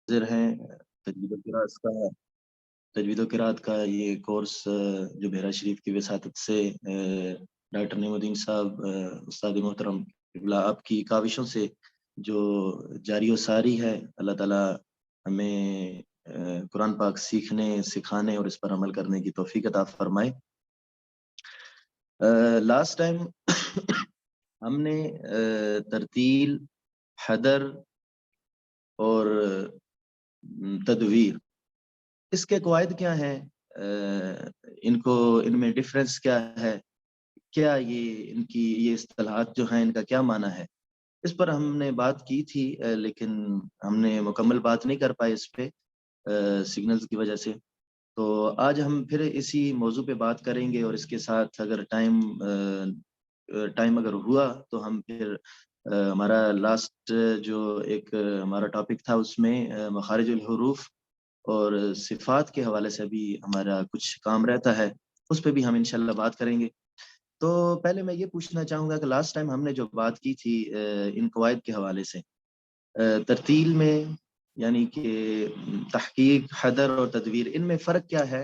حاضر ہیں تجوید و قرات کا تجوید و قرات کا یہ کورس جو بحیرہ شریف کی وساطت سے ڈاکٹر نعیم الدین صاحب استاد محترم قبلہ آپ کی کاوشوں سے جو جاری و ساری ہے، اللہ تعالیٰ ہمیں قرآن پاک سیکھنے، سکھانے اور اس پر عمل کرنے کی توفیق عطا فرمائے۔ لاسٹ ٹائم ہم نے ترتیل، حدر اور تدویر، اس کے قواعد کیا ہیں، ان میں ڈفرنس کیا ہے، کیا یہ ان کی یہ اصطلاحات جو ہیں ان کا کیا معنی ہے، اس پر ہم نے بات کی تھی، لیکن ہم نے مکمل بات نہیں کر پائے اس پہ سگنلز کی وجہ سے۔ تو آج ہم پھر اسی موضوع پہ بات کریں گے، اور اس کے ساتھ اگر ٹائم اگر ہوا تو ہم پھر ہمارا لاسٹ جو ایک ہمارا ٹاپک تھا اس میں مخارج الحروف اور صفات کے حوالے سے بھی ہمارا کچھ کام رہتا ہے، اس پہ بھی ہم انشاءاللہ بات کریں گے۔ تو پہلے میں یہ پوچھنا چاہوں گا کہ لاسٹ ٹائم ہم نے جو بات کی تھی ان قواعد کے حوالے سے، ترتیل میں یعنی کہ تحقیق، حدر اور تدویر، ان میں فرق کیا ہے؟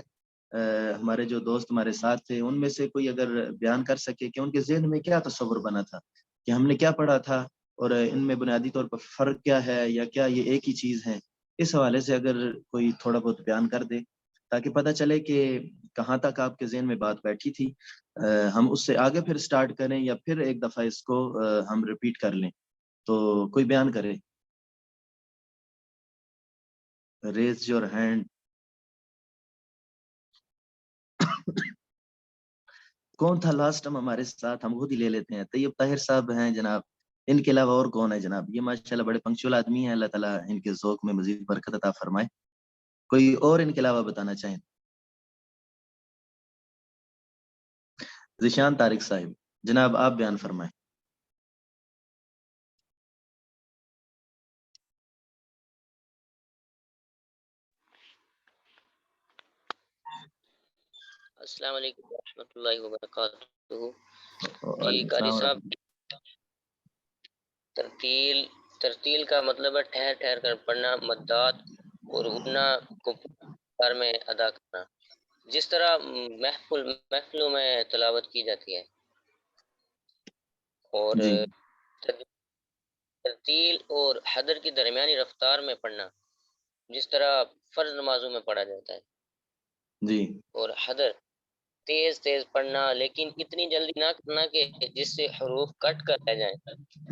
ہمارے جو دوست ہمارے ساتھ تھے ان میں سے کوئی اگر بیان کر سکے کہ ان کے ذہن میں کیا تصور بنا تھا کہ ہم نے کیا پڑھا تھا، اور ان میں بنیادی طور پر فرق کیا ہے، یا کیا یہ ایک ہی چیز ہے، اس حوالے سے اگر کوئی تھوڑا بہت بیان کر دے تاکہ پتہ چلے کہ کہاں تک آپ کے ذہن میں بات بیٹھی تھی، ہم اس سے آگے پھر سٹارٹ کریں یا پھر ایک دفعہ اس کو ہم ریپیٹ کر لیں۔ تو کوئی بیان کرے، ریز یور ہینڈ۔ کون تھا لاسٹ ٹائم ہمارے ساتھ؟ ہم خود ہی لے لیتے ہیں۔ طیب طاہر صاحب ہیں جناب، ان کے علاوہ اور کون ہے جناب؟ یہ ماشاءاللہ بڑے پنکچوئل آدمی ہیں، اللہ تعالیٰ ان کے ذوق میں مزید برکت عطا فرمائے۔ کوئی اور ان کے علاوہ بتانا چاہیں؟ ذیشان طارق صاحب، جناب آپ بیان فرمائیں۔ السلام علیکم ورحمۃ اللہ وبرکاتہ۔ جی وعلیکم قاری السلام صاحب، ورحمۃ ترتیل کا مطلب ہے ٹھہر ٹھہر کر پڑھنا، مدات اور غنہ کو کار میں ادا کرنا، جس طرح محفلوں میں تلاوت کی جاتی ہے۔ اور جی ترتیل اور حدر کی درمیانی رفتار میں پڑھنا، جس طرح فرض نمازوں میں پڑھا جاتا ہے۔ جی اور حدر تیز تیز پڑھنا، لیکن اتنی جلدی نہ کرنا کہ جس سے حروف کٹ کر رہ جائیں،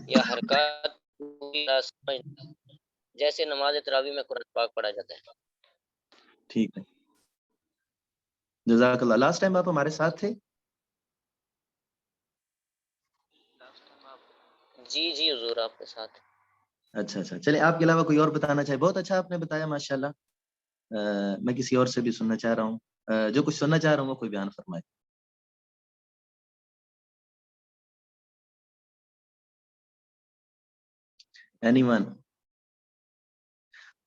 یا حرکات پوری طرح سمجھنا، جیسے نماز تراویح میں قرآن پاک پڑھا جاتا ہے۔ ٹھیک ہے، جزاک اللہ۔ لاسٹ ٹائم آپ ہمارے ساتھ تھے؟ جی جی حضور، آپ کے ساتھ۔ اچھا اچھا، چلے آپ کے علاوہ کوئی اور بتانا چاہے؟ بہت اچھا آپ نے بتایا ماشاءاللہ۔ میں کسی اور سے بھی سننا چاہ رہا ہوں، جو کچھ سننا چاہ رہا ہوں وہ کوئی بیان فرمائے۔ Any one?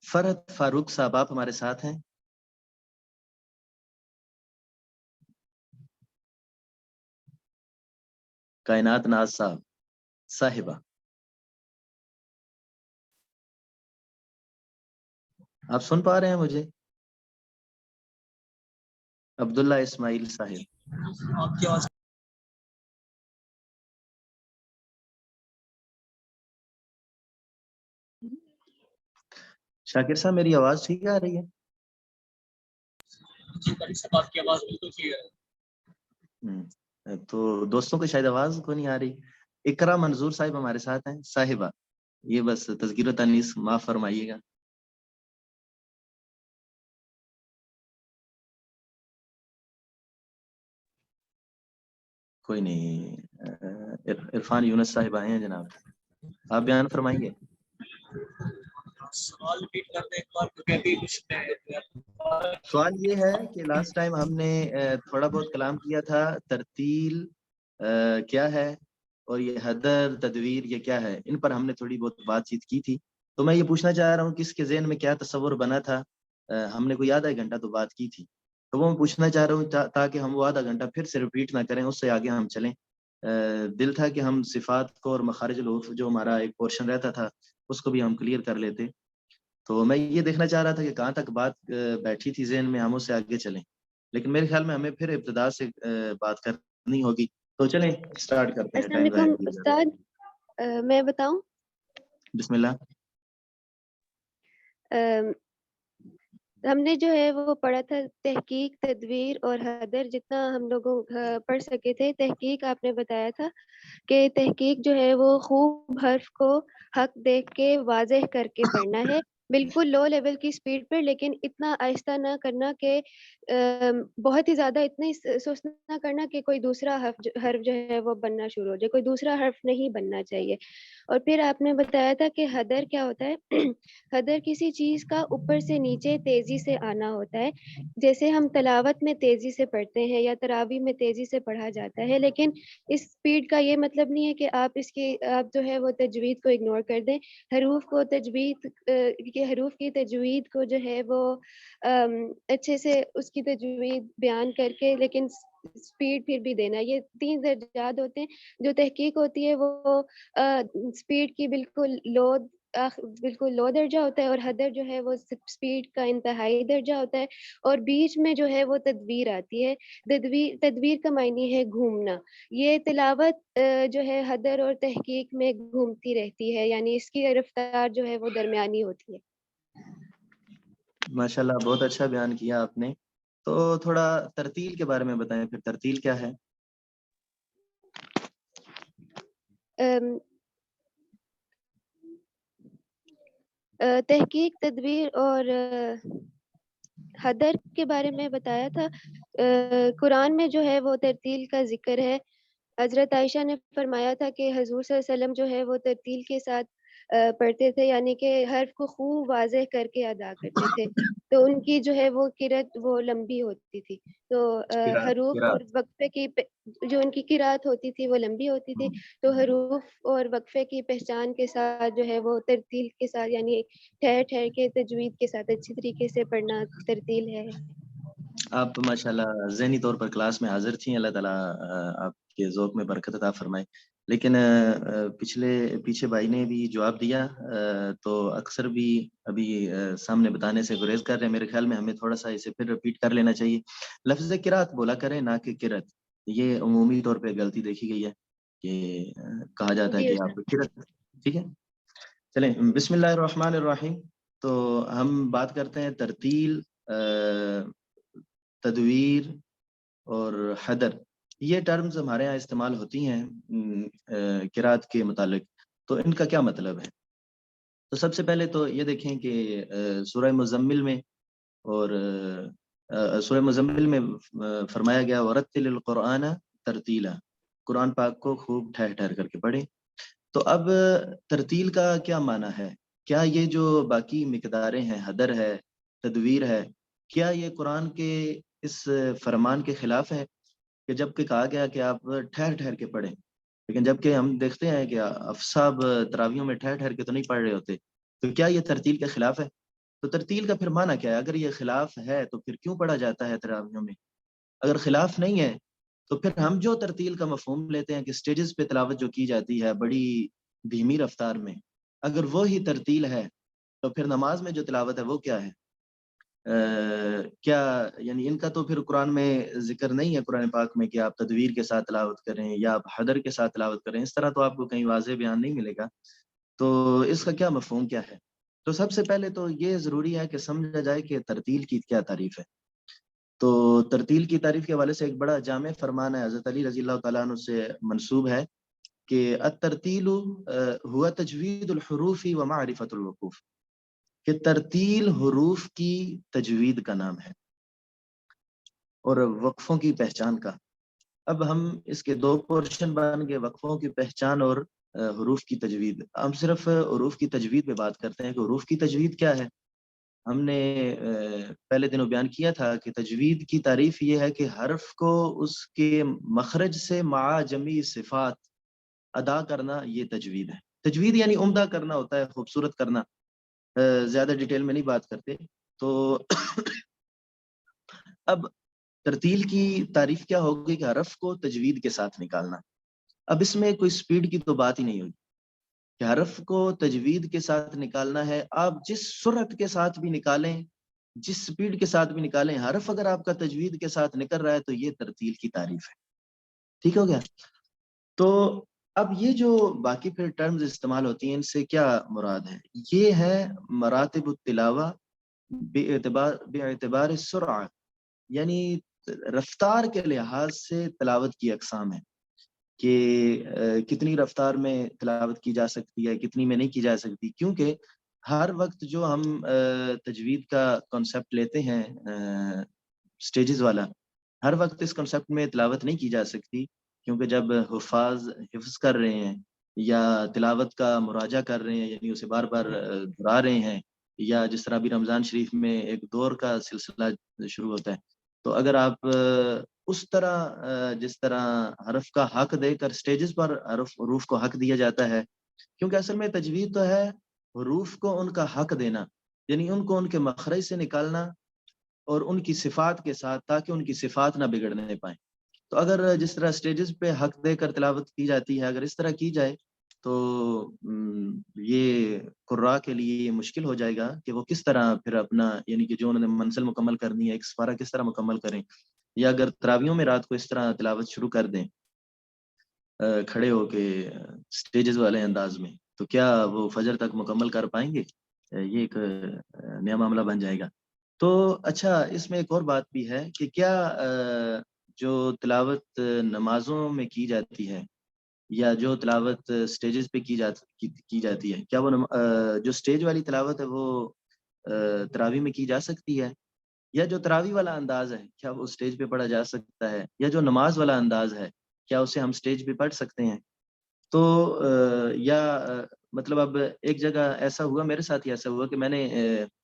فرحت فاروق صاحب آپ ہمارے ساتھ ہیں؟ کائنات ناز صاحب، صاحبہ، آپ سن پا رہے ہیں مجھے؟ عبداللہ اسماعیل صاحب، آپ کی آواز شاکر صاحب میری آواز ٹھیک آ رہی ہے؟ جی قاری صاحب، آپ کی آواز بالکل کلیئر ہے۔ تو دوستوں کو شاید آواز کو نہیں آ رہی۔ اقرا منظور صاحب ہمارے ساتھ ہیں، صاحبہ، یہ بس تذکیر و تانیث معاف فرمائیے گا۔ کوئی نہیں۔ عرفان یونس صاحب آئے ہیں جناب، آپ بیان فرمائیں گے؟ سوال ریپیٹ کر دیں ایک بار، کیونکہ ابھی کچھ سوال یہ ہے کہ لاسٹ ٹائم ہم نے تھوڑا بہت کلام کیا تھا، ترتیل کیا ہے اور یہ حدر، تدویر یہ کیا ہے، ان پر ہم نے تھوڑی بہت بات چیت کی تھی۔ تو میں یہ پوچھنا چاہ رہا ہوں کس کے ذہن میں کیا تصور بنا تھا؟ ہم نے کوئی آدھا گھنٹہ تو بات کی تھی، تو وہ میں پوچھنا چاہ رہا ہوں تاکہ ہم وہ آدھا گھنٹہ پھر سے ریپیٹ نہ کریں، اس سے آگے ہم چلیں۔ دل تھا کہ ہم صفات کو اور مخارج الحروف جو ہمارا ایک پورشن رہتا تھا اس کو بھی ہم کلیئر کر لیتے۔ تو میں یہ دیکھنا چاہ رہا تھا کہ کہاں تک بات بیٹھی تھی ذہن میں، ہم اس سے آگے چلیں، لیکن میرے خیال میں ہمیں پھر ابتدا سے بات کرنی ہوگی. تو چلیں اسٹارٹ کرتے ہیں، السلام ٹائم ضائع علیکم نہیں کیا. استاد، میں بتاؤں. بسم اللہ. ہم نے جو ہے وہ پڑھا تھا تحقیق، تدویر اور حدر. جتنا ہم لوگوں پڑھ سکے تھے. تحقیق آپ نے بتایا تھا کہ تحقیق جو ہے وہ خوب حرف کو حق دیکھ کے واضح کر کے پڑھنا ہے، بالکل لو لیول کی سپیڈ پر، لیکن اتنا آہستہ نہ کرنا کہ بہت ہی زیادہ اتنی سست نہ کرنا کہ کوئی دوسرا حرف جو ہے وہ بننا شروع ہو جائے. کوئی دوسرا حرف نہیں بننا چاہیے. اور پھر آپ نے بتایا تھا کہ حدر کیا ہوتا ہے. حدر کسی چیز کا اوپر سے نیچے تیزی سے آنا ہوتا ہے. جیسے ہم تلاوت میں تیزی سے پڑھتے ہیں یا تراویح میں تیزی سے پڑھا جاتا ہے، لیکن اس سپیڈ کا یہ مطلب نہیں ہے کہ آپ جو ہے وہ تجوید کو اگنور کر دیں. حروف کی تجوید کو جو ہے وہ اچھے سے اس کی تجوید بیان کر کے، لیکن سپیڈ پھر بھی دینا. یہ 3 درجات ہوتے ہیں. جو تحقیق ہوتی ہے وہ سپیڈ کی بالکل لو درجہ ہوتا ہے، اور حدر جو ہے وہ سپیڈ کا انتہائی درجہ ہوتا ہے، اور بیچ میں جو ہے وہ تدویر آتی ہے. تدویر کا معنی ہے گھومنا. یہ تلاوت جو ہے حدر اور تحقیق میں گھومتی رہتی ہے، یعنی اس کی رفتار جو ہے وہ درمیانی ہوتی ہے. ماشاءاللہ بہت اچھا بیان کیا آپ نے. تو تھوڑا ترتیل کے بارے میں بتائیں، پھر ترتیل کیا ہے؟ تحقیق، تدویر اور حدر کے بارے میں بتایا تھا. قرآن میں جو ہے وہ ترتیل کا ذکر ہے. حضرت عائشہ نے فرمایا تھا کہ حضور صلی اللہ علیہ وسلم جو ہے وہ ترتیل کے ساتھ پڑھتے تھے، یعنی کہ حرف کو خوب واضح کر کے ادا کرتے تھے. تو ان کی جو ہے وہ قرات وہ لمبی ہوتی تھی. تو حروف اور وقفے کی جو ان کی قرات ہوتی تھی وہ لمبی ہوتی تھی. تو حروف اور وقفے کی پہچان کے ساتھ جو ہے وہ ترتیل کے ساتھ، یعنی ٹھہر ٹھہر کے تجوید کے ساتھ اچھی طریقے سے پڑھنا ترتیل ہے. آپ ماشاءاللہ ذہنی طور پر کلاس میں حاضر تھیں. اللہ تعالیٰ آپ کے ذوق میں برکت عطا فرمائے. لیکن پیچھے بھائی نے بھی جواب دیا، تو اکثر بھی ابھی سامنے بتانے سے گریز کر رہے ہیں. میرے خیال میں ہمیں تھوڑا سا اسے پھر رپیٹ کر لینا چاہیے. لفظ قرات بولا کریں، نہ کہ قرت. یہ عمومی طور پہ غلطی دیکھی گئی ہے کہ کہا جاتا ہے جی کہ استاد. آپ قرت. ٹھیک ہے، چلیں بسم اللہ الرحمن الرحیم. تو ہم بات کرتے ہیں ترتیل، تدویر اور حدر. یہ ٹرمز ہمارے ہاں استعمال ہوتی ہیں قرات کے متعلق. تو ان کا کیا مطلب ہے؟ تو سب سے پہلے تو یہ دیکھیں کہ سورہ مزمل میں فرمایا گیا وَرَتِّلِ الْقُرْآنَ تَرْتِيلًا، قرآن پاک کو خوب ٹھہر ٹھہر کر کے پڑھیں. تو اب ترتیل کا کیا معنی ہے؟ کیا یہ جو باقی مقداریں ہیں، حدر ہے، تدویر ہے، کیا یہ قرآن کے اس فرمان کے خلاف ہے کہ جب کہ کہا گیا کہ آپ ٹھہر ٹھہر کے پڑھیں؟ لیکن جب کہ ہم دیکھتے ہیں کہ افصاب تراویحوں میں ٹھہر ٹھہر کے تو نہیں پڑھ رہے ہوتے. تو کیا یہ ترتیل کے خلاف ہے؟ تو ترتیل کا پھر معنی کیا ہے؟ اگر یہ خلاف ہے تو پھر کیوں پڑھا جاتا ہے تراویحوں میں؟ اگر خلاف نہیں ہے تو پھر ہم جو ترتیل کا مفہوم لیتے ہیں کہ سٹیجز پہ تلاوت جو کی جاتی ہے بڑی دھیمی رفتار میں، اگر وہی ترتیل ہے تو پھر نماز میں جو تلاوت ہے وہ کیا ہے؟ کیا یعنی ان کا تو پھر قرآن میں ذکر نہیں ہے، قرآن پاک میں، کہ آپ تدویر کے ساتھ تلاوت کریں یا آپ حدر کے ساتھ تلاوت کریں. اس طرح تو آپ کو کہیں واضح بیان نہیں ملے گا. تو اس کا کیا مفہوم کیا ہے؟ تو سب سے پہلے تو یہ ضروری ہے کہ سمجھا جائے کہ ترتیل کی کیا تعریف ہے. تو ترتیل کی تعریف کے حوالے سے ایک بڑا جامع فرمان ہے حضرت علی رضی اللہ تعالیٰ عنہ سے منسوب ہے کہ الترتیل ہوا تجوید الحروف و معرفت الوقوف، کہ ترتیل حروف کی تجوید کا نام ہے اور وقفوں کی پہچان کا. اب ہم اس کے 2 پورشن بن گئے، وقفوں کی پہچان اور حروف کی تجوید. ہم صرف حروف کی تجوید پہ بات کرتے ہیں کہ حروف کی تجوید کیا ہے. ہم نے پہلے دنوں بیان کیا تھا کہ تجوید کی تعریف یہ ہے کہ حرف کو اس کے مخرج سے مع جمیع صفات ادا کرنا، یہ تجوید ہے. تجوید یعنی عمدہ کرنا ہوتا ہے، خوبصورت کرنا. زیادہ ڈیٹیل میں نہیں بات کرتے. تو اب ترتیل کی تعریف کیا ہوگی کہ حرف کو تجوید کے ساتھ نکالنا. اب اس میں کوئی سپیڈ کی تو بات ہی نہیں ہوگی. کہ حرف کو تجوید کے ساتھ نکالنا ہے، آپ جس سرعت کے ساتھ بھی نکالیں، جس سپیڈ کے ساتھ بھی نکالیں، حرف اگر آپ کا تجوید کے ساتھ نکل رہا ہے تو یہ ترتیل کی تعریف ہے. ٹھیک ہو گیا؟ تو اب یہ جو باقی پھر ٹرمز استعمال ہوتی ہیں ان سے کیا مراد ہے؟ یہ ہے مراتب التلاوہ باعتبار السرعہ، یعنی رفتار کے لحاظ سے تلاوت کی اقسام ہے کہ کتنی رفتار میں تلاوت کی جا سکتی ہے، کتنی میں نہیں کی جا سکتی. کیونکہ ہر وقت جو ہم تجوید کا کانسیپٹ لیتے ہیں سٹیجز والا، ہر وقت اس کانسیپٹ میں تلاوت نہیں کی جا سکتی، کیونکہ جب حفاظ حفظ کر رہے ہیں یا تلاوت کا مراجعہ کر رہے ہیں، یعنی اسے بار بار دہرا رہے ہیں، یا جس طرح بھی رمضان شریف میں ایک دور کا سلسلہ شروع ہوتا ہے، تو اگر آپ اس طرح جس طرح حرف کا حق دے کر سٹیجز پر حروف کو حق دیا جاتا ہے، کیونکہ اصل میں تجوید تو ہے حروف کو ان کا حق دینا، یعنی ان کو ان کے مخرج سے نکالنا اور ان کی صفات کے ساتھ، تاکہ ان کی صفات نہ بگڑنے پائیں. تو اگر جس طرح سٹیجز پہ حق دے کر تلاوت کی جاتی ہے، اگر اس طرح کی جائے تو یہ قراء کے لیے مشکل ہو جائے گا کہ وہ کس طرح پھر اپنا، یعنی کہ جو انہوں نے منزل مکمل کرنی ہے، ایک سپارہ کس طرح مکمل کریں. یا اگر تراویحوں میں رات کو اس طرح تلاوت شروع کر دیں کھڑے ہو کے سٹیجز والے انداز میں، تو کیا وہ فجر تک مکمل کر پائیں گے؟ یہ ایک نیا معاملہ بن جائے گا. تو اچھا، اس میں ایک اور بات بھی ہے کہ کیا جو تلاوت نمازوں میں کی جاتی ہے یا جو تلاوت سٹیجز پہ کی جاتی ہے، کیا وہ جو سٹیج والی تلاوت ہے وہ تراویح میں کی جا سکتی ہے؟ یا جو تراویح والا انداز ہے کیا وہ سٹیج پہ پڑھا جا سکتا ہے؟ یا جو نماز والا انداز ہے کیا اسے ہم سٹیج پہ پڑھ سکتے ہیں؟ تو مطلب اب ایک جگہ ایسا ہوا، میرے ساتھ ہی ایسا ہوا کہ میں نے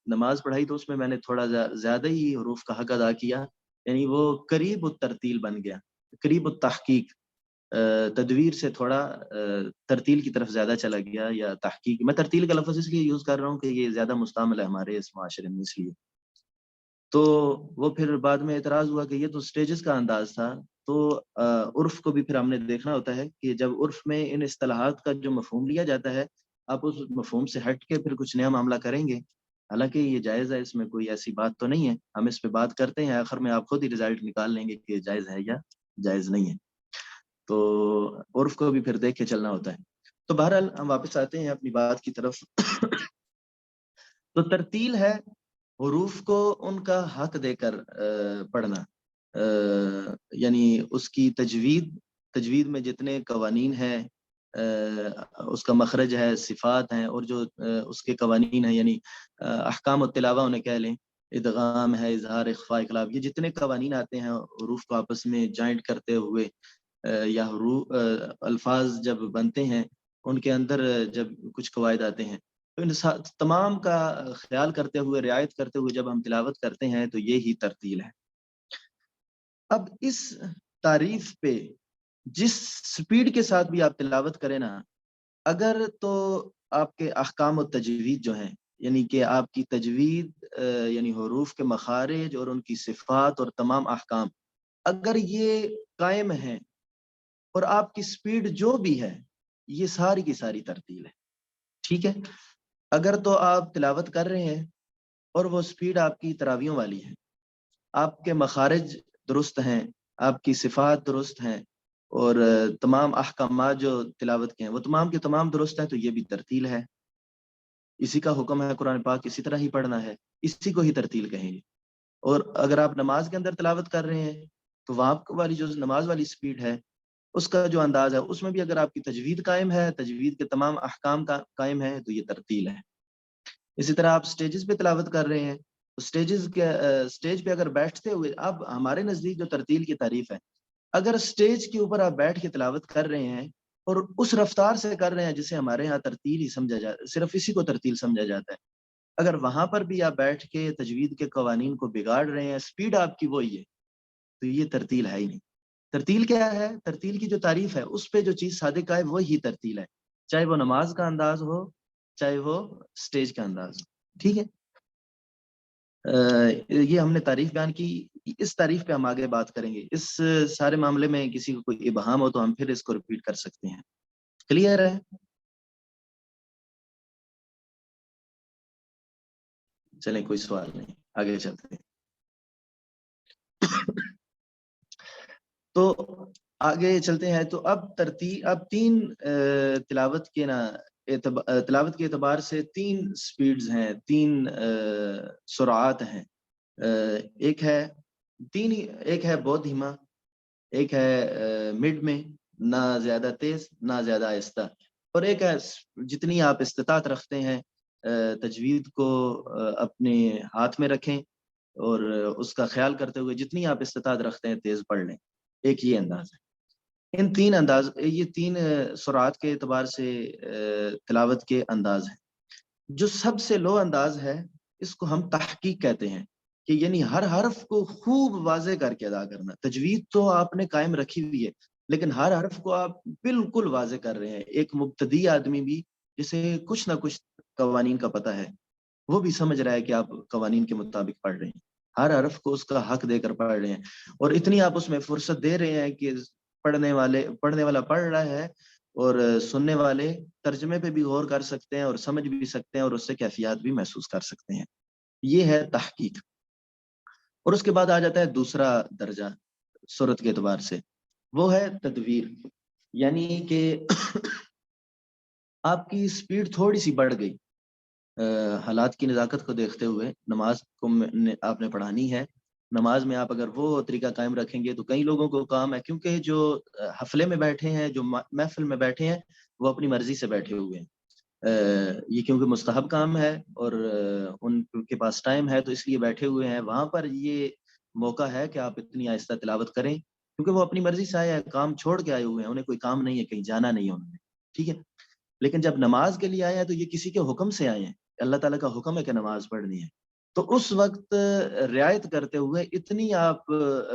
نماز پڑھائی تو اس میں نے تھوڑا زیادہ ہی حروف کا حق ادا کیا، یعنی وہ قریب الترتیل بن گیا، قریب التحقیق، تدویر سے تھوڑا ترتیل کی طرف زیادہ چلا گیا، یا تحقیق. میں ترتیل کا لفظ اس لیے یوز کر رہا ہوں کہ یہ زیادہ مستعمل ہے ہمارے اس معاشرے میں، اس لیے. تو وہ پھر بعد میں اعتراض ہوا کہ یہ تو سٹیجز کا انداز تھا. تو عرف کو بھی پھر ہم نے دیکھنا ہوتا ہے کہ جب عرف میں ان اصطلاحات کا جو مفہوم لیا جاتا ہے، آپ اس مفہوم سے ہٹ کے پھر کچھ نیا معاملہ کریں گے، حالانکہ یہ جائز ہے، اس میں کوئی ایسی بات تو نہیں ہے. ہم اس پہ بات کرتے ہیں، آخر میں آپ خود ہی رزلٹ نکال لیں گے کہ یہ جائز ہے یا جائز نہیں ہے. تو عرف کو بھی پھر دیکھ کے چلنا ہوتا ہے. تو بہرحال ہم واپس آتے ہیں اپنی بات کی طرف. تو ترتیل ہے حروف کو ان کا حق دے کر پڑھنا، یعنی اس کی تجوید میں جتنے قوانین ہیں، اس کا مخرج ہے، صفات ہیں، اور جو اس کے قوانین ہیں، یعنی احکام التلاوہ انہیں کہہ لیں، ادغام ہے، اظہار، اخفاء، اقلاب، یہ جتنے قوانین آتے ہیں حروف کو آپس میں جوائنٹ کرتے ہوئے، یا حروف الفاظ جب بنتے ہیں ان کے اندر جب کچھ قواعد آتے ہیں، تو ان تمام کا خیال کرتے ہوئے، رعایت کرتے ہوئے جب ہم تلاوت کرتے ہیں تو یہی ترتیل ہے. اب اس تعریف پہ جس سپیڈ کے ساتھ بھی آپ تلاوت کریں نا، اگر تو آپ کے احکام و تجوید جو ہیں، یعنی کہ آپ کی تجوید یعنی حروف کے مخارج اور ان کی صفات اور تمام احکام، اگر یہ قائم ہیں اور آپ کی سپیڈ جو بھی ہے، یہ ساری کی ساری ترتیل ہے. ٹھیک ہے؟ اگر تو آپ تلاوت کر رہے ہیں اور وہ سپیڈ آپ کی تراویحوں والی ہے، آپ کے مخارج درست ہیں، آپ کی صفات درست ہیں، اور تمام احکامات جو تلاوت کے ہیں وہ تمام کے تمام درست ہیں، تو یہ بھی ترتیل ہے. اسی کا حکم ہے قرآن پاک اسی طرح ہی پڑھنا ہے، اسی کو ہی ترتیل کہیں گے. اور اگر آپ نماز کے اندر تلاوت کر رہے ہیں تو وہاں والی جو نماز والی سپیڈ ہے، اس کا جو انداز ہے، اس میں بھی اگر آپ کی تجوید قائم ہے، تجوید کے تمام احکام کا قائم ہے، تو یہ ترتیل ہے. اسی طرح آپ سٹیجز پہ تلاوت کر رہے ہیں تو سٹیج پہ اگر بیٹھتے ہوئے، اب ہمارے نزدیک جو ترتیل کی تعریف ہے، اگر سٹیج کے اوپر آپ بیٹھ کے تلاوت کر رہے ہیں اور اس رفتار سے کر رہے ہیں جسے ہمارے ہاں ترتیل ہی سمجھا جاتا ہے، صرف اسی کو ترتیل سمجھا جاتا ہے، اگر وہاں پر بھی آپ بیٹھ کے تجوید کے قوانین کو بگاڑ رہے ہیں، سپیڈ آپ کی وہی ہے، تو یہ ترتیل ہے ہی نہیں. ترتیل کیا ہے؟ ترتیل کی جو تعریف ہے اس پہ جو چیز صادق ہے وہی ترتیل ہے، چاہے وہ نماز کا انداز ہو، چاہے وہ سٹیج کا انداز ہو. ٹھیک ہے؟ یہ ہم نے تعریف بیان کی. اس تعریف پہ ہم آگے بات کریں گے. اس سارے معاملے میں کسی کو کوئی ابہام ہو تو ہم پھر اس کو ریپیٹ کر سکتے ہیں. کلیئر ہے؟ چلیں کوئی سوال نہیں, آگے چلتے ہیں. تو آگے چلتے ہیں. تو اب تین تلاوت کے اعتبار سے تین سپیڈز ہیں, تین سرعات ہیں. ایک ہے بہت دھیما, ایک ہے مڈ میں, نہ زیادہ تیز نہ زیادہ آہستہ, اور ایک ہے جتنی آپ استطاعت رکھتے ہیں تجوید کو اپنے ہاتھ میں رکھیں اور اس کا خیال کرتے ہوئے جتنی آپ استطاعت رکھتے ہیں تیز پڑھ لیں. ایک یہ انداز ہے. یہ تین سرعات کے اعتبار سے تلاوت کے انداز ہیں. جو سب سے لو انداز ہے اس کو ہم تحقیق کہتے ہیں, کہ یعنی ہر حرف کو خوب واضح کر کے ادا کرنا. تجوید تو آپ نے قائم رکھی ہوئی ہے لیکن ہر حرف کو آپ بالکل واضح کر رہے ہیں. ایک مبتدی آدمی بھی جسے کچھ نہ کچھ قوانین کا پتہ ہے وہ بھی سمجھ رہا ہے کہ آپ قوانین کے مطابق پڑھ رہے ہیں, ہر حرف کو اس کا حق دے کر پڑھ رہے ہیں, اور اتنی آپ اس میں فرصت دے رہے ہیں کہ پڑھنے والا پڑھ رہا ہے اور سننے والے ترجمے پہ بھی غور کر سکتے ہیں اور سمجھ بھی سکتے ہیں اور اس سے کیفیات بھی محسوس کر سکتے ہیں. یہ ہے تحقیق. اور اس کے بعد آ جاتا ہے دوسرا درجہ صورت کے اعتبار سے, وہ ہے تدویر. یعنی کہ آپ کی سپیڈ تھوڑی سی بڑھ گئی, حالات کی نزاکت کو دیکھتے ہوئے. نماز کو آپ نے پڑھانی ہے, نماز میں آپ اگر وہ طریقہ قائم رکھیں گے تو کئی لوگوں کو کام ہے, کیونکہ جو حفلے میں بیٹھے ہیں, جو محفل میں بیٹھے ہیں, وہ اپنی مرضی سے بیٹھے ہوئے ہیں. یہ کیونکہ مستحب کام ہے اور ان کے پاس ٹائم ہے تو اس لیے بیٹھے ہوئے ہیں. وہاں پر یہ موقع ہے کہ آپ اتنی آہستہ تلاوت کریں, کیونکہ وہ اپنی مرضی سے آئے ہیں, کام چھوڑ کے آئے ہوئے ہیں, انہیں کوئی کام نہیں ہے, کہیں جانا نہیں ہے انہوں نے, ٹھیک ہے. لیکن جب نماز کے لیے آئے ہیں تو یہ کسی کے حکم سے آئے ہیں, اللہ تعالیٰ کا حکم ہے کہ نماز پڑھنی ہے. تو اس وقت رعایت کرتے ہوئے اتنی آپ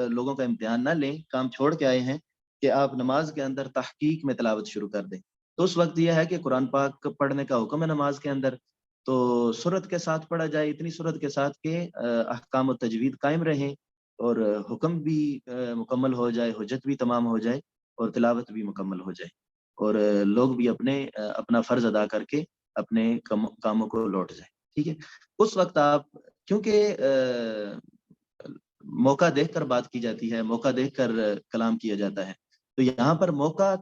لوگوں کا امتحان نہ لیں, کام چھوڑ کے آئے ہیں, کہ آپ نماز کے اندر تحقیق میں تلاوت شروع کر دیں. تو اس وقت یہ ہے کہ قرآن پاک پڑھنے کا حکم ہے نماز کے اندر, تو سورت کے ساتھ پڑھا جائے, اتنی سورت کے ساتھ کہ احکام و تجوید قائم رہیں اور حکم بھی مکمل ہو جائے, حجت بھی تمام ہو جائے اور تلاوت بھی مکمل ہو جائے, اور لوگ بھی اپنا فرض ادا کر کے اپنے کاموں کو لوٹ جائیں. ٹھیک ہے. اس وقت آپ, کیونکہ موقع دیکھ کر بات کی جاتی ہے, موقع دیکھ کر کلام کیا جاتا ہے, تو یہاں پر موقع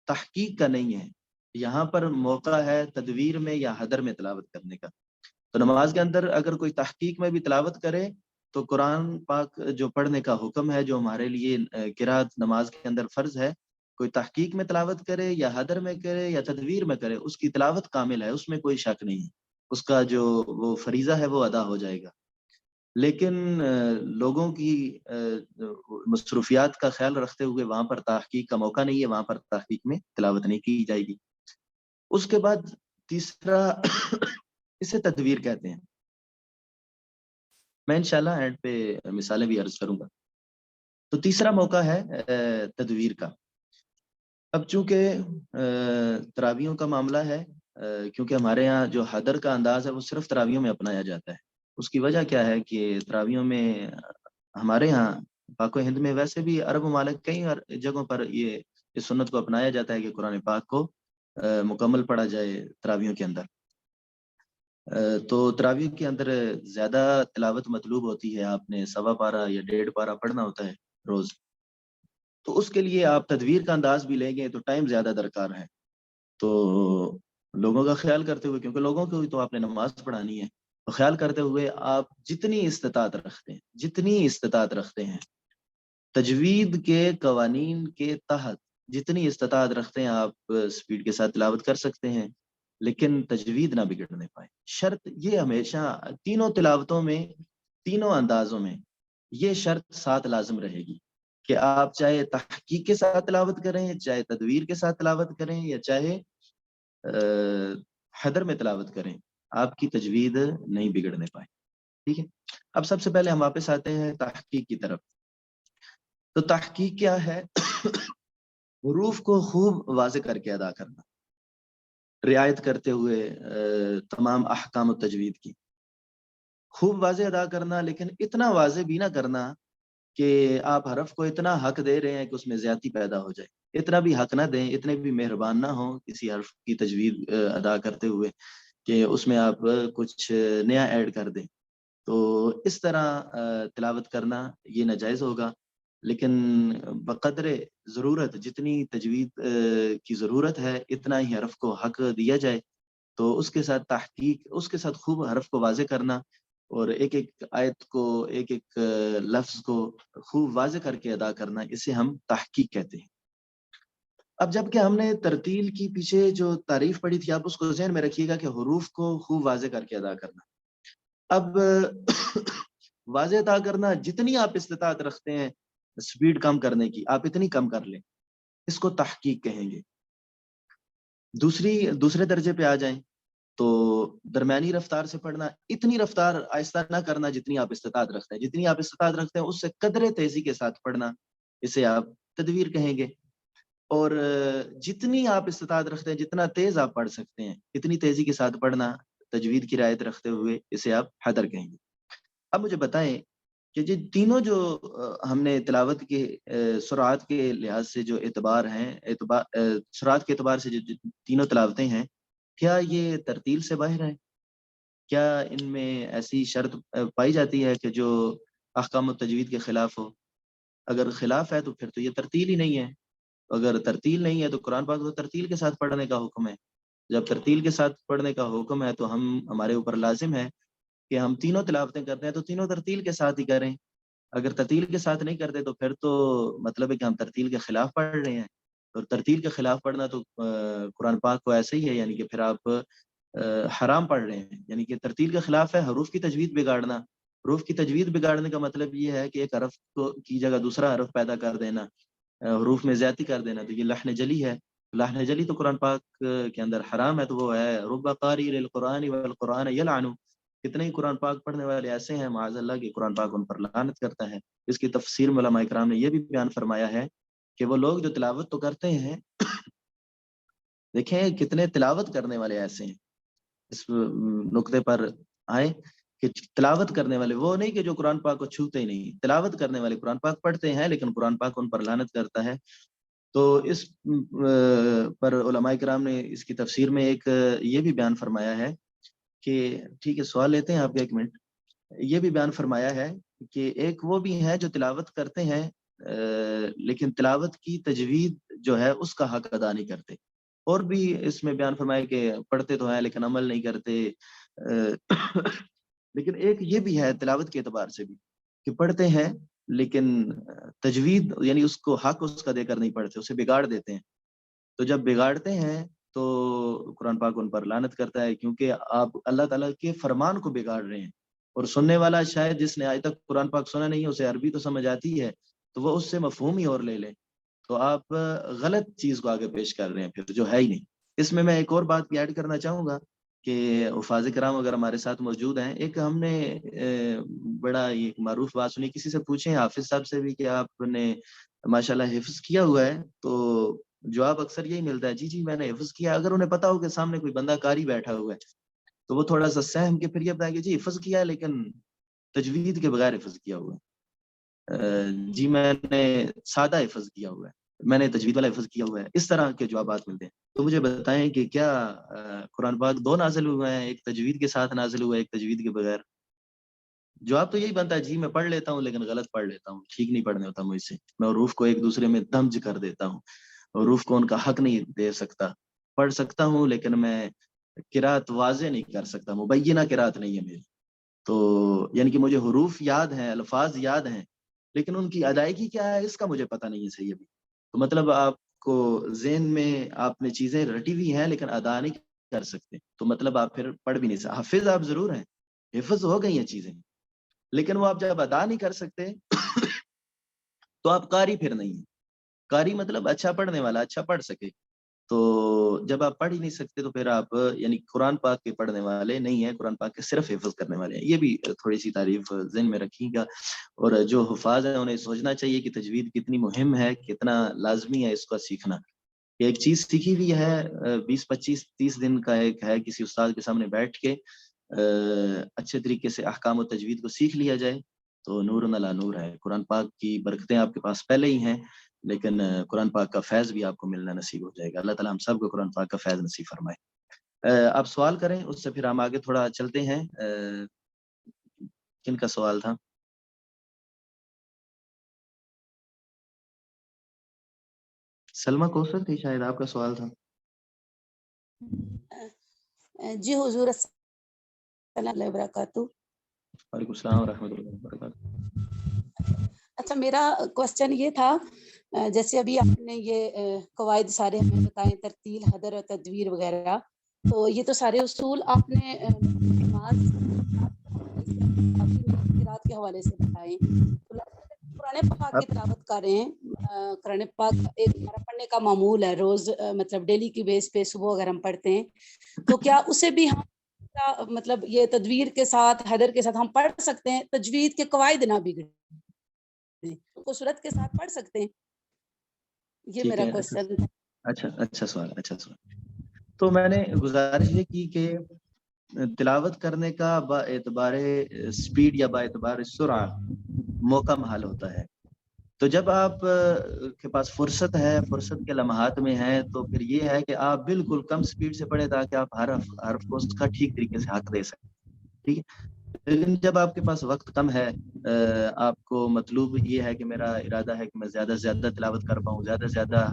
تحقیق کا نہیں ہے, یہاں پر موقع ہے تدویر میں یا حدر میں تلاوت کرنے کا. تو نماز کے اندر اگر کوئی تحقیق میں بھی تلاوت کرے تو قرآن پاک جو پڑھنے کا حکم ہے, جو ہمارے لیے قرات نماز کے اندر فرض ہے, کوئی تحقیق میں تلاوت کرے یا حدر میں کرے یا تدویر میں کرے, اس کی تلاوت کامل ہے, اس میں کوئی شک نہیں ہے, اس کا جو وہ فریضہ ہے وہ ادا ہو جائے گا. لیکن لوگوں کی مصروفیات کا خیال رکھتے ہوئے وہاں پر تحقیق کا موقع نہیں ہے, وہاں پر تحقیق میں تلاوت نہیں کی جائے گی. اس کے بعد تیسرا اسے تدویر کہتے ہیں. میں انشاءاللہ اینڈ پہ مثالیں بھی عرض کروں گا. تو تیسرا موقع ہے تدویر کا. اب چونکہ تراویحوں کا معاملہ ہے, کیونکہ ہمارے ہاں جو حدر کا انداز ہے وہ صرف تراویحوں میں اپنایا جاتا ہے. اس کی وجہ کیا ہے کہ تراویحوں میں ہمارے ہاں پاک و ہند میں, ویسے بھی عرب ممالک کئی جگہوں پر یہ اس سنت کو اپنایا جاتا ہے کہ قرآن پاک کو مکمل پڑھا جائے تراویحوں کے اندر. تو تراویح کے اندر زیادہ تلاوت مطلوب ہوتی ہے, آپ نے 1.25 پارہ یا 1.5 پارہ پڑھنا ہوتا ہے روز. تو اس کے لیے آپ تدویر کا انداز بھی لیں گے تو ٹائم زیادہ درکار ہے. تو لوگوں کا خیال کرتے ہوئے, کیونکہ لوگوں کو تو آپ نے نماز پڑھانی ہے, تو خیال کرتے ہوئے آپ جتنی استطاعت رکھتے ہیں تجوید کے قوانین کے تحت, جتنی استطاعت رکھتے ہیں آپ سپیڈ کے ساتھ تلاوت کر سکتے ہیں, لیکن تجوید نہ بگڑنے پائے. شرط یہ ہمیشہ تینوں تلاوتوں میں, تینوں اندازوں میں یہ شرط ساتھ لازم رہے گی کہ آپ چاہے تحقیق کے ساتھ تلاوت کریں, چاہے تدویر کے ساتھ تلاوت کریں, یا چاہے حدر میں تلاوت کریں, آپ کی تجوید نہیں بگڑنے پائے. ٹھیک ہے. اب سب سے پہلے ہم واپس آتے ہیں تحقیق کی طرف. تو تحقیق کیا ہے؟ حروف کو خوب واضح کر کے ادا کرنا, رعایت کرتے ہوئے تمام احکام و تجوید کی, خوب واضح ادا کرنا, لیکن اتنا واضح بھی نہ کرنا کہ آپ حرف کو اتنا حق دے رہے ہیں کہ اس میں زیادتی پیدا ہو جائے. اتنا بھی حق نہ دیں, اتنے بھی مہربان نہ ہوں کسی حرف کی تجوید ادا کرتے ہوئے کہ اس میں آپ کچھ نیا ایڈ کر دیں. تو اس طرح تلاوت کرنا یہ ناجائز ہوگا، لیکن بقدر ضرورت جتنی تجوید کی ضرورت ہے اتنا ہی حرف کو حق دیا جائے، تو اس کے ساتھ تحقیق، اس کے ساتھ خوب حرف کو واضح کرنا اور ایک ایک آیت کو، ایک ایک لفظ کو خوب واضح کر کے ادا کرنا، اسے ہم تحقیق کہتے ہیں۔ اب جب کہ ہم نے ترتیل کی پیچھے جو تعریف پڑھی تھی، آپ اس کو ذہن میں رکھیے گا کہ حروف کو خوب واضح کر کے ادا کرنا۔ اب واضح ادا کرنا، جتنی آپ استطاعت رکھتے ہیں سپیڈ کم کرنے کی، آپ اتنی کم کر لیں، اس کو تحقیق کہیں گے۔ دوسرے درجے پہ آ جائیں تو درمیانی رفتار سے پڑھنا، اتنی رفتار آہستہ نہ کرنا جتنی آپ استطاعت رکھتے ہیں، جتنی آپ استطاعت رکھتے ہیں اس سے قدرے تیزی کے ساتھ پڑھنا، اسے آپ تدویر کہیں گے۔ اور جتنی آپ استطاعت رکھتے ہیں، جتنا تیز آپ پڑھ سکتے ہیں اتنی تیزی کے ساتھ پڑھنا، تجوید کی رعایت رکھتے ہوئے، اسے آپ حدر کہیں گے۔ اب مجھے بتائیں کہ جی تینوں جو ہم نے تلاوت کے سرعت کے لحاظ سے جو اعتبار ہیں، سرعت کے اعتبار سے جو تینوں تلاوتیں ہیں، کیا یہ ترتیل سے باہر ہیں؟ کیا ان میں ایسی شرط پائی جاتی ہے کہ جو احکام التجوید کے خلاف ہو؟ اگر خلاف ہے تو پھر تو یہ ترتیل ہی نہیں ہے۔ اگر ترتیل نہیں ہے تو قرآن پاک تو ترتیل کے ساتھ پڑھنے کا حکم ہے۔ جب ترتیل کے ساتھ پڑھنے کا حکم ہے تو ہمارے اوپر لازم ہے کہ ہم تینوں تلاوتیں کرتے ہیں تو تینوں ترتیل کے ساتھ ہی کریں۔ اگر ترتیل کے ساتھ نہیں کرتے تو پھر تو مطلب ہے کہ ہم ترتیل کے خلاف پڑھ رہے ہیں، اور ترتیل کے خلاف پڑھنا تو قرآن پاک کو ایسے ہی ہے، یعنی کہ پھر آپ حرام پڑھ رہے ہیں، یعنی کہ ترتیل کے خلاف ہے حروف کی تجوید بگاڑنا۔ حروف کی تجوید بگاڑنے کا مطلب یہ ہے کہ ایک حرف کی جگہ دوسرا حرف پیدا کر دینا، حروف میں زیادتی کر دینا، تو یہ لحن جلی ہے۔ لحن جلی تو قرآن پاک کے اندر حرام ہے، تو وہ ہے رب قاری للقرآن والقرآن یلعن۔ کتنے ہی قرآن پاک پڑھنے والے ایسے ہیں معاذ اللہ کہ قرآن پاک ان پر لعنت کرتا ہے۔ اس کی تفسیر میں علماء کرام نے یہ بھی بیان فرمایا ہے کہ وہ لوگ جو تلاوت تو کرتے ہیں، دیکھیں کتنے تلاوت کرنے والے ایسے ہیں، اس نقطے پر آئے کہ تلاوت کرنے والے وہ نہیں کہ جو قرآن پاک کو چھوتے ہی نہیں، تلاوت کرنے والے قرآن پاک پڑھتے ہیں لیکن قرآن پاک ان پر لعنت کرتا ہے۔ تو اس پر علماء کرام نے اس کی تفسیر میں ایک یہ بھی بیان فرمایا ہے کہ ٹھیک ہے، سوال لیتے ہیں آپ کا، ایک منٹ۔ یہ بھی بیان فرمایا ہے کہ ایک وہ بھی ہے جو تلاوت کرتے ہیں لیکن تلاوت کی تجوید جو ہے اس کا حق ادا نہیں کرتے۔ اور بھی اس میں بیان فرمایا کہ پڑھتے تو ہیں لیکن عمل نہیں کرتے۔ لیکن ایک یہ بھی ہے تلاوت کے اعتبار سے بھی کہ پڑھتے ہیں لیکن تجوید یعنی اس کو حق اس کا دے کر نہیں پڑھتے، اسے بگاڑ دیتے ہیں۔ تو جب بگاڑتے ہیں تو قرآن پاک ان پر لعنت کرتا ہے، کیونکہ آپ اللہ تعالیٰ کے فرمان کو بگاڑ رہے ہیں۔ اور سننے والا شاید جس نے آج تک قرآن پاک سنا نہیں، اسے عربی تو سمجھ آتی ہے تو وہ اس سے مفہوم ہی اور لے لے، تو آپ غلط چیز کو آگے پیش کر رہے ہیں پھر، جو ہے ہی نہیں۔ اس میں ایک اور بات بھی ایڈ کرنا چاہوں گا کہ حفاظ کرام اگر ہمارے ساتھ موجود ہیں، ایک ہم نے بڑا ایک معروف بات سنی، کسی سے پوچھیں حافظ صاحب سے بھی کہ آپ نے ماشاءاللہ حفظ کیا ہوا ہے، تو جواب اکثر یہی ملتا ہے، جی میں نے حفظ کیا۔ اگر انہیں پتا ہو کہ سامنے کوئی بندہ قاری بیٹھا ہوا ہے تو وہ تھوڑا سا سہم کے پھر یہ بتائیں گے جی حفظ کیا ہے لیکن تجوید کے بغیر حفظ کیا ہوا ہے، جی میں نے سادہ حفظ کیا ہوا ہے، میں نے تجوید والا حفظ کیا ہوا ہے۔ اس طرح کے جوابات ملتے ہیں۔ تو مجھے بتائیں کہ کیا قرآن پاک دو نازل ہوئے ہیں، ایک تجوید کے ساتھ نازل ہوا ہے، ایک تجوید کے بغیر؟ جواب تو یہی بنتا ہے جی میں پڑھ لیتا ہوں لیکن غلط پڑھ لیتا ہوں، ٹھیک نہیں پڑھنے ہوتا مجھ سے، میں حروف کو ایک دوسرے میں دمج کر دیتا ہوں، حروف کو ان کا حق نہیں دے سکتا۔ پڑھ سکتا ہوں لیکن میں قرات واضح نہیں کر سکتا، مبینہ قرات نہیں ہے میری۔ تو یعنی کہ مجھے حروف یاد ہیں، الفاظ یاد ہیں، لیکن ان کی ادائیگی کیا ہے اس کا مجھے پتہ نہیں ہے صحیح ابھی۔ تو مطلب آپ کو ذہن میں آپ نے چیزیں رٹی ہوئی ہیں لیکن ادا نہیں کر سکتے، تو مطلب آپ پھر پڑھ بھی نہیں سکتے۔ حافظ آپ ضرور ہیں، حفظ ہو گئی ہیں چیزیں، لیکن وہ آپ جب ادا نہیں کر سکتے تو آپ قاری پھر نہیں ہیں۔ قاری مطلب اچھا پڑھنے والا، اچھا پڑھ سکے۔ تو جب آپ پڑھ ہی نہیں سکتے تو پھر آپ یعنی قرآن پاک کے پڑھنے والے نہیں ہیں، قرآن پاک کے صرف حفظ کرنے والے ہیں۔ یہ بھی تھوڑی سی تعریف ذہن میں رکھیے گا، اور جو حفاظ ہیں انہیں سوچنا چاہیے کہ تجوید کتنی مہم ہے، کتنا لازمی ہے اس کا سیکھنا۔ ایک چیز سیکھی ہوئی ہے 20 25 30 دن کا ایک ہے کسی استاد کے سامنے بیٹھ کے اچھے طریقے سے احکام و تجوید کو سیکھ لیا جائے تو نور علی نور ہے۔ قرآن پاک کی برکتیں آپ کے پاس پہلے ہی ہیں، لیکن قرآن پاک کا فیض بھی آپ کو ملنا نصیب ہو جائے گا۔ اللہ تعالیٰ ہم سب کو قرآن پاک کا فیض نصیب فرمائے۔ آپ سوال کریں، اس سے پھر ہم آگے تھوڑا چلتے ہیں۔ کن کا سوال تھا؟ سلمہ کوثر تھی شاید، آپ کا سوال تھا. جی حضور السلام علیکم وبرکاتہ. وعلیکم السلام ورحمۃ اللہ وبرکاتہ. اچھا میرا کوشچن یہ تھا، جیسے ابھی آپ نے یہ قواعد سارے ہمیں بتائے، ترتیل، حدر اور تدویر وغیرہ، تو یہ تو سارے اصول آپ نے نماز قرات کے حوالے سے بتائے. قرآن پاک کی تلاوت کر رہے ہیں، قرآن پاک ایک ہمارا پڑھنے کا معمول ہے روز، مطلب ڈیلی کی بیس پہ صبح اگر ہم پڑھتے ہیں تو کیا اسے بھی ہم مطلب یہ تدویر کے ساتھ، حدر کے ساتھ ہم پڑھ سکتے ہیں، تجوید کے قواعد نہ بگڑے کو صورت کے ساتھ پڑھ سکتے ہیں؟ یہ میرا کوشچن ہے. اچھا سوال. تو میں نے گزارش یہ کی کہ تلاوت کرنے کا با اعتبار سپیڈ یا با اعتبار سرعت موقع محال ہوتا ہے. تو جب آپ کے پاس فرصت ہے، فرصت کے لمحات میں ہیں، تو پھر یہ ہے کہ آپ بالکل کم سپیڈ سے پڑھیں تاکہ آپ ہر حرف کو اس کا ٹھیک طریقے سے حق دے سکیں. ٹھیک ہے. لیکن جب آپ کے پاس وقت کم ہے، آپ کو مطلوب یہ ہے کہ میرا ارادہ ہے کہ میں زیادہ سے زیادہ تلاوت کر پاؤں، زیادہ سے زیادہ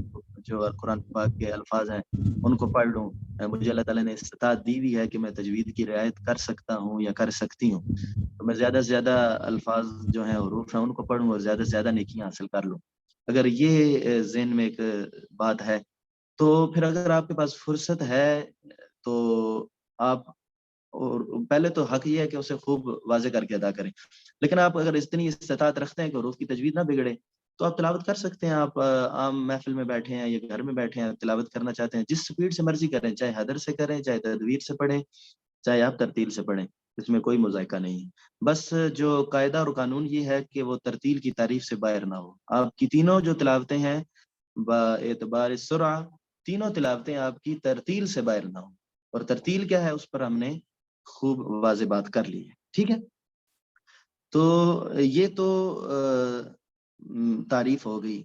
جو قرآن پاک کے الفاظ ہیں ان کو پڑھ لوں، مجھے اللہ تعالیٰ نے استطاعت دی ہوئی ہے کہ میں تجوید کی رعایت کر سکتا ہوں یا کر سکتی ہوں، تو میں زیادہ سے زیادہ الفاظ جو ہیں حروف ہیں ان کو پڑھوں اور زیادہ سے زیادہ نیکیاں حاصل کر لوں. اگر یہ ذہن میں ایک بات ہے تو پھر اگر آپ کے پاس فرصت ہے تو آپ، اور پہلے تو حق یہ ہے کہ اسے خوب واضح کر کے ادا کریں، لیکن آپ اگر اتنی استطاعت رکھتے ہیں کہ حروف کی تجوید نہ بگڑے تو آپ تلاوت کر سکتے ہیں. آپ عام محفل میں بیٹھے ہیں یا گھر میں بیٹھے ہیں، تلاوت کرنا چاہتے ہیں، جس سپیڈ سے مرضی کریں، چاہے حدر سے کریں، چاہے تدویر سے پڑھیں، چاہے آپ ترتیل سے پڑھیں، اس میں کوئی مذائقہ نہیں ہے. بس جو قاعدہ اور قانون یہ ہے کہ وہ ترتیل کی تعریف سے باہر نہ ہو. آپ کی تینوں جو تلاوتیں ہیں با اعتبار سرعہ، تینوں تلاوتیں آپ کی ترتیل سے باہر نہ ہو. اور ترتیل کیا ہے اس پر ہم نے خوب واضح بات کر لی ہے. ٹھیک ہے. تو یہ تو تعریف ہو گئی.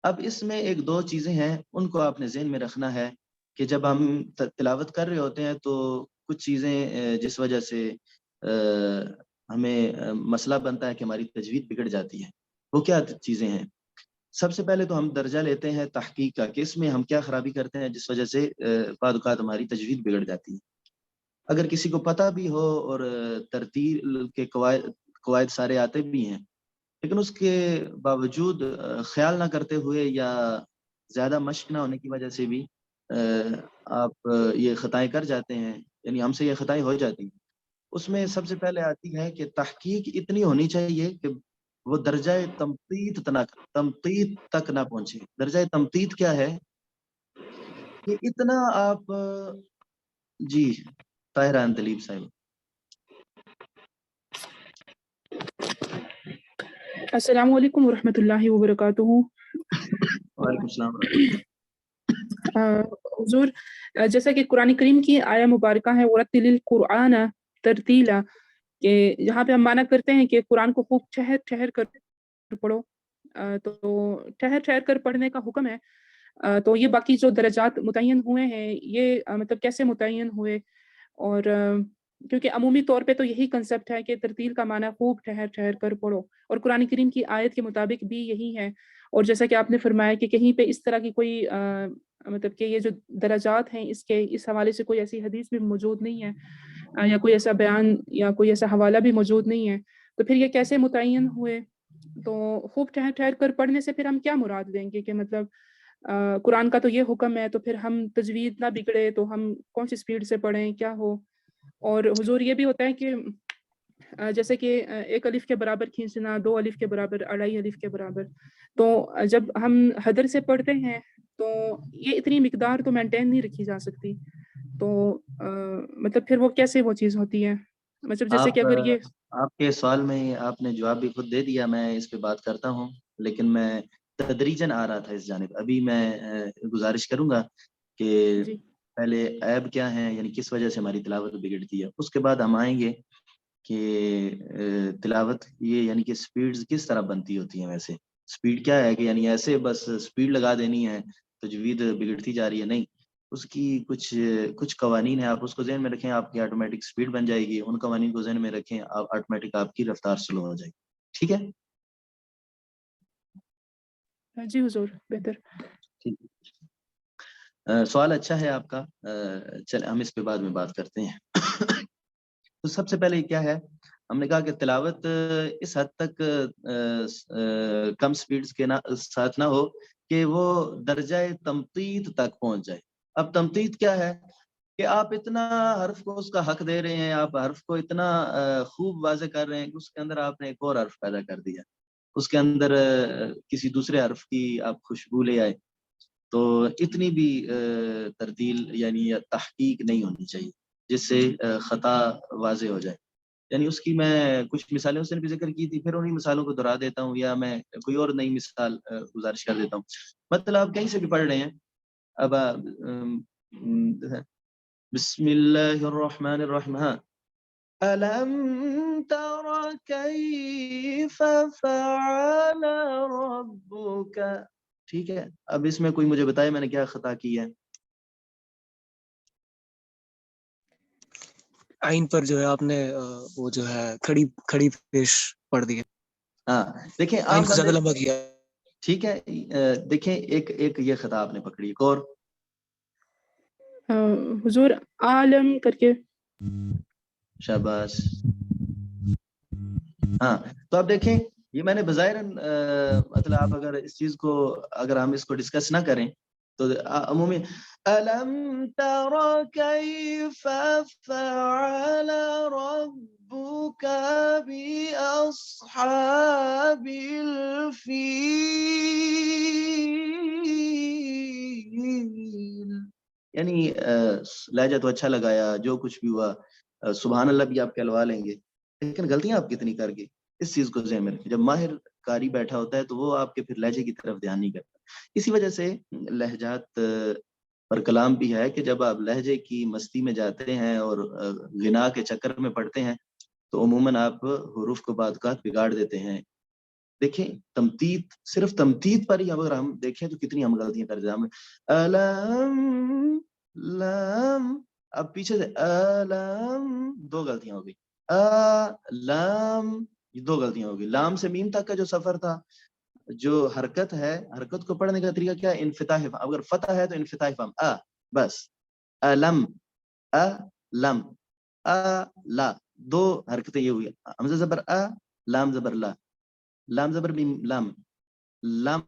اب اس میں ایک دو چیزیں ہیں، ان کو آپ نے ذہن میں رکھنا ہے کہ جب ہم تلاوت کر رہے ہوتے ہیں تو کچھ چیزیں جس وجہ سے ہمیں مسئلہ بنتا ہے کہ ہماری تجوید بگڑ جاتی ہے. وہ کیا چیزیں ہیں؟ سب سے پہلے تو ہم درجہ لیتے ہیں تحقیق کا کہ اس میں ہم کیا خرابی کرتے ہیں جس وجہ سے بعض اوقات ہماری تجوید بگڑ جاتی ہے. اگر کسی کو پتہ بھی ہو اور ترتیل کے قواعد سارے آتے بھی ہیں، لیکن اس کے باوجود خیال نہ کرتے ہوئے یا زیادہ مشق نہ ہونے کی وجہ سے بھی آپ یہ خطائیں کر جاتے ہیں، یعنی ہم سے یہ خطائیں ہو جاتی ہیں. اس میں سب سے پہلے آتی ہے کہ تحقیق اتنی ہونی چاہیے کہ وہ درجہ تمطیط تک نہ پہنچے. درجہ تمطیط کیا ہے کہ اتنا آپ، جی طاہرہ اندلیب صاحب. السلام علیکم ورحمۃ اللہ وبرکاتہ. وعلیکم السلام ورحمۃ اللہ. حضور، جیسا کہ قرآن کریم کی آیہ مبارکہ ہے وَرَتِّلِ الْقُرْآنَ ترتیلا، کہ یہاں پہ ہم مانا کرتے ہیں کہ قرآن کو خوب ٹھہر ٹھہر کر پڑھو، تو ٹھہر ٹھہر کر پڑھنے کا حکم ہے. تو یہ باقی جو درجات متعین ہوئے ہیں یہ مطلب کیسے متعین ہوئے؟ اور کیونکہ عمومی طور پہ تو یہی کنسیپٹ ہے کہ ترتیل کا معنی خوب ٹھہر ٹھہر کر پڑھو، اور قرآن کریم کی آیت کے مطابق بھی یہی ہے. اور جیسا کہ آپ نے فرمایا کہ کہیں پہ اس طرح کی کوئی مطلب کہ یہ جو درجات ہیں اس حوالے سے کوئی ایسی حدیث بھی موجود نہیں ہے، یا کوئی ایسا بیان یا کوئی ایسا حوالہ بھی موجود نہیں ہے، تو پھر یہ کیسے متعین ہوئے؟ تو خوب ٹھہر ٹھہر کر پڑھنے سے پھر ہم کیا مراد لیں گے کہ مطلب قرآن کا تو یہ حکم ہے، تو پھر ہم تجوید نہ بگڑے تو ہم کون سی سپیڈ سے پڑھیں، کیا ہو؟ اور حضور یہ بھی ہوتا ہے کہ جیسے کہ 1 الف کے برابر کھینچنا، 2 الف کے برابر، 2.5 الف کے برابر، تو جب ہم حدر سے پڑھتے ہیں تو یہ اتنی مقدار تو مینٹین نہیں رکھی جا سکتی، تو مطلب پھر وہ کیسے وہ چیز ہوتی ہے؟ مطلب جیسے کہ اگر یہ آپ کے سوال میں آپ نے جواب بھی خود دے دیا، میں اس پہ بات کرتا ہوں، لیکن میں تدریجاً آ رہا تھا اس جانب. ابھی میں گزارش کروں گا کہ جی پہلے عیب کیا ہے، یعنی کس وجہ سے ہماری تلاوت بگڑتی ہے، اس کے بعد ہم آئیں گے کہ تلاوت یہ یعنی کہ سپیڈز کس طرح بنتی ہوتی ہیں. ویسے سپیڈ کیا ہے کہ یعنی ایسے بس سپیڈ لگا دینی ہے تجوید بگڑتی جا رہی ہے، نہیں. اس کی کچھ قوانین ہیں، آپ اس کو ذہن میں رکھیں، آپ کی آٹومیٹک سپیڈ بن جائے گی. ان قوانین کو ذہن میں رکھیں، آپ آٹومیٹک آپ کی رفتار سلو ہو جائے گی. ٹھیک ہے؟ جی حضور بہتر. ٹھیک. سوال اچھا ہے آپ کا. چلیں ہم اس پہ بعد میں بات کرتے ہیں. تو سب سے پہلے کیا ہے، ہم نے کہا کہ تلاوت اس حد تک کم سپیڈز کے ساتھ نہ ہو کہ وہ درجہ تمطیط تک پہنچ جائے. اب تمطیط کیا ہے کہ آپ اتنا حرف کو اس کا حق دے رہے ہیں، آپ حرف کو اتنا خوب واضح کر رہے ہیں کہ اس کے اندر آپ نے ایک اور حرف پیدا کر دیا، اس کے اندر کسی دوسرے حرف کی آپ خوشبو لے آئے. تو اتنی بھی ترتیل یعنی تحقیق نہیں ہونی چاہیے جس سے خطا واضح ہو جائے. یعنی اس کی میں کچھ مثالیں اس نے بھی ذکر کی تھی، پھر انہیں مثالوں کو دہرا دیتا ہوں یا میں کوئی اور نئی مثال گزارش کر دیتا ہوں. مطلب آپ کہیں سے بھی پڑھ رہے ہیں. اب بسم اللہ الرحمن الرحیم. أَلَمْ تَرَ كَيْفَ فَعَلَ رَبُّكَ. ٹھیک ہے، اب اس میں کوئی مجھے بتائے میں نے کیا خطا کی ہے. آئین پر جو ہے آپ نے وہ جو ہے کھڑی پیش پڑھ دی ہے. ہاں دیکھیں آئین عام کو زیادہ بندے، لمبا کیا. ٹھیک ہے. دیکھیں ایک یہ خطا آپ نے پکڑی. ایک اور حضور عالم کر کے. شاباش. ہاں تو اب دیکھیں یہ میں نے بظاہر مطلب آپ اگر اس چیز کو اگر ہم اس کو ڈسکس نہ کریں تو عمومی أَلَمْ تَرَ كَيْفَ فَعَلَ رَبُّكَ بِأَصْحَابِ الْفِيلِ. یعنی لہجہ تو اچھا لگایا، جو کچھ بھی ہوا سبحان اللہ بھی آپ کہلوا لیں گے، لیکن غلطیاں آپ کتنی کر گئی. اس چیز کو ذہن میں رکھیں. جب ماہر قاری بیٹھا ہوتا ہے تو وہ آپ کے پھر لہجے کی طرف دھیان نہیں کرتا. اسی وجہ سے لہجات پر کلام بھی ہے کہ جب آپ لہجے کی مستی میں جاتے ہیں اور غنا کے چکر میں پڑتے ہیں تو عموماً آپ حروف کو بعد اوقات بگاڑ دیتے ہیں. دیکھیں تمطیط، صرف تمطیط پر ہی اگر ہم دیکھیں تو کتنی ہم غلطیاں کر دیتے ہیں. الم لام، اب پیچھے سے الم، دو غلطیاں ہو گئی. لام، یہ دو غلطیاں ہو گئی. لام سے میم تک کا جو سفر تھا، جو حرکت ہے، حرکت کو پڑھنے کا طریقہ کیا ہے؟ انفتاح فم. اگر فتح ہے تو انفتاح فم بس. الم لم لا، دو حرکتیں یہ ہوئی. حمزہ زبر لام زبر لا، لام زبر میم لم، لم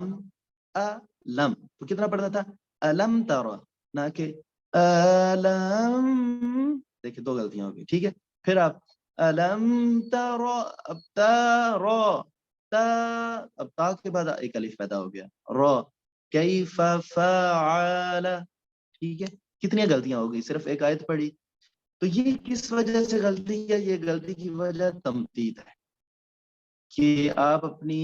لم. تو کتنا پڑھنا تھا؟ الم تارا، نہ کہ الم. دیکھیں دو غلطیاں ہو گئی. ٹھیک ہے، پھر آپ الم تارا، اب تا، اب تا کے بعد ایک الف پیدا ہو گیا را. کیف فعل. ٹھیک ہے، کتنی غلطیاں ہو گئی صرف ایک آیت پڑھی. تو یہ کس وجہ سے غلطی ہے؟ یہ غلطی کی وجہ تمطیط ہے کہ آپ اپنی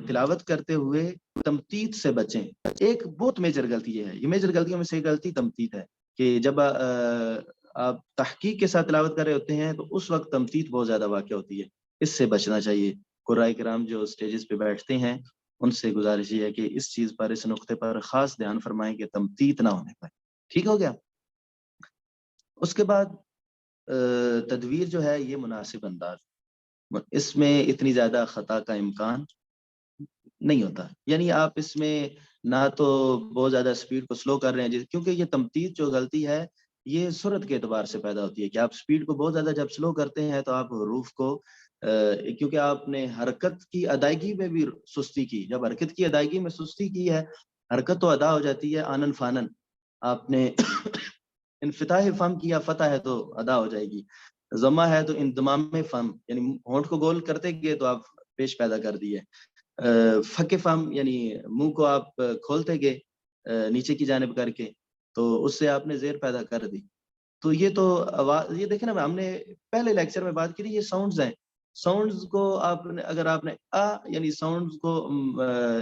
تلاوت کرتے ہوئے تمطیط سے بچیں. ایک بہت میجر غلطی یہ ہے، یہ میجر غلطیوں میں سے ایک غلطی تمطیط ہے کہ جب آپ تحقیق کے ساتھ تلاوت کر رہے ہوتے ہیں تو اس وقت تمطیط بہت زیادہ واقع ہوتی ہے. اس سے بچنا چاہیے. قرائے کرام جو سٹیجز پہ بیٹھتے ہیں ان سے گزارش یہ ہے کہ اس چیز پر، اس نقطے پر خاص دھیان فرمائیں کہ تمطیط نہ ہونے پائے. ٹھیک ہو گیا. اس کے بعد تدویر جو ہے یہ مناسب انداز، اس میں اتنی زیادہ خطا کا امکان نہیں ہوتا. یعنی آپ اس میں نہ تو بہت زیادہ سپیڈ کو سلو کر رہے ہیں، کیونکہ یہ تمطیط جو غلطی ہے یہ صورت کے اعتبار سے پیدا ہوتی ہے کہ آپ سپیڈ کو بہت زیادہ جب سلو کرتے ہیں تو آپ حروف کو کیونکہ آپ نے حرکت کی ادائیگی میں بھی سستی کی. جب حرکت کی ادائیگی میں سستی کی ہے، حرکت تو ادا ہو جاتی ہے آنن فانن. آپ نے انفتاح فم کیا، فتح ہے تو ادا ہو جائے گی. ضمہ ہے تو انضمام فم، یعنی ہونٹ کو گول کرتے گئے تو آپ پیش پیدا کر دیے. فک فم یعنی منہ کو آپ کھولتے گئے نیچے کی جانب کر کے تو اس سے آپ نے زیر پیدا کر دی. تو یہ تو آواز، یہ دیکھیں نا ہم نے پہلے لیکچر میں بات کی تھی، یہ ساؤنڈز ہیں. ساؤنڈز کو آپ نے اگر آپ نے یعنی ساؤنڈز کو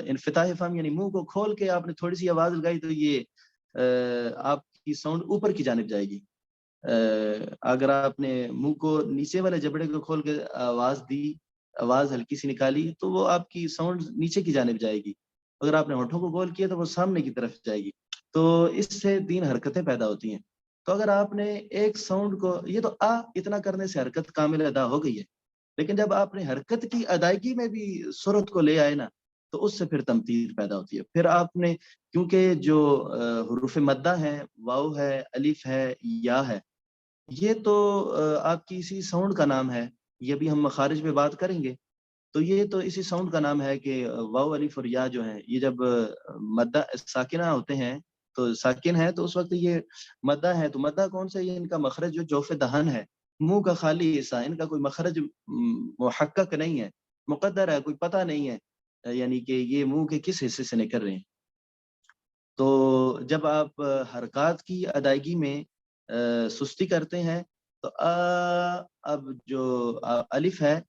انفتاح فم یعنی منہ کو کھول کے آپ نے تھوڑی سی آواز لگائی تو یہ آپ کی ساؤنڈ اوپر کی جانب جائے گی. اگر آپ نے منہ کو نیچے والے جبڑے کو کھول کے آواز دی، آواز ہلکی سی نکالی تو وہ آپ کی ساؤنڈ نیچے کی جانب جائے گی. اگر آپ نے ہونٹوں کو گول کیا تو وہ سامنے کی طرف جائے گی. تو اس سے 3 حرکتیں پیدا ہوتی ہیں. تو اگر آپ نے ایک ساؤنڈ کو، یہ تو اتنا کرنے سے حرکت کامل ادا ہو گئی ہے، لیکن جب آپ نے حرکت کی ادائیگی میں بھی صورت کو لے آئے نا، تو اس سے پھر تمثیل پیدا ہوتی ہے. پھر آپ نے، کیونکہ جو حروف مدہ ہیں، واو ہے، الف ہے، یا ہے، یہ تو آپ کی اسی ساؤنڈ کا نام ہے. یہ بھی ہم مخارج میں بات کریں گے. تو یہ تو اسی ساؤنڈ کا نام ہے کہ واو، الف اور یا جو ہیں، یہ جب مدہ ساکنہ ہوتے ہیں تو ساکن ہے، تو اس وقت یہ مدہ ہے. تو مدہ کون سے؟ یہ ان کا مخرج جو جوف دہن ہے، منہ کا خالی حصہ، ان کا کوئی مخرج محقق نہیں ہے، مقدر ہے، کوئی پتہ نہیں ہے یعنی کہ یہ منہ کے کس حصے سے نکل رہے ہیں. تو جب آپ حرکات کی ادائیگی میں سستی کرتے ہیں تو اب جو الف ہے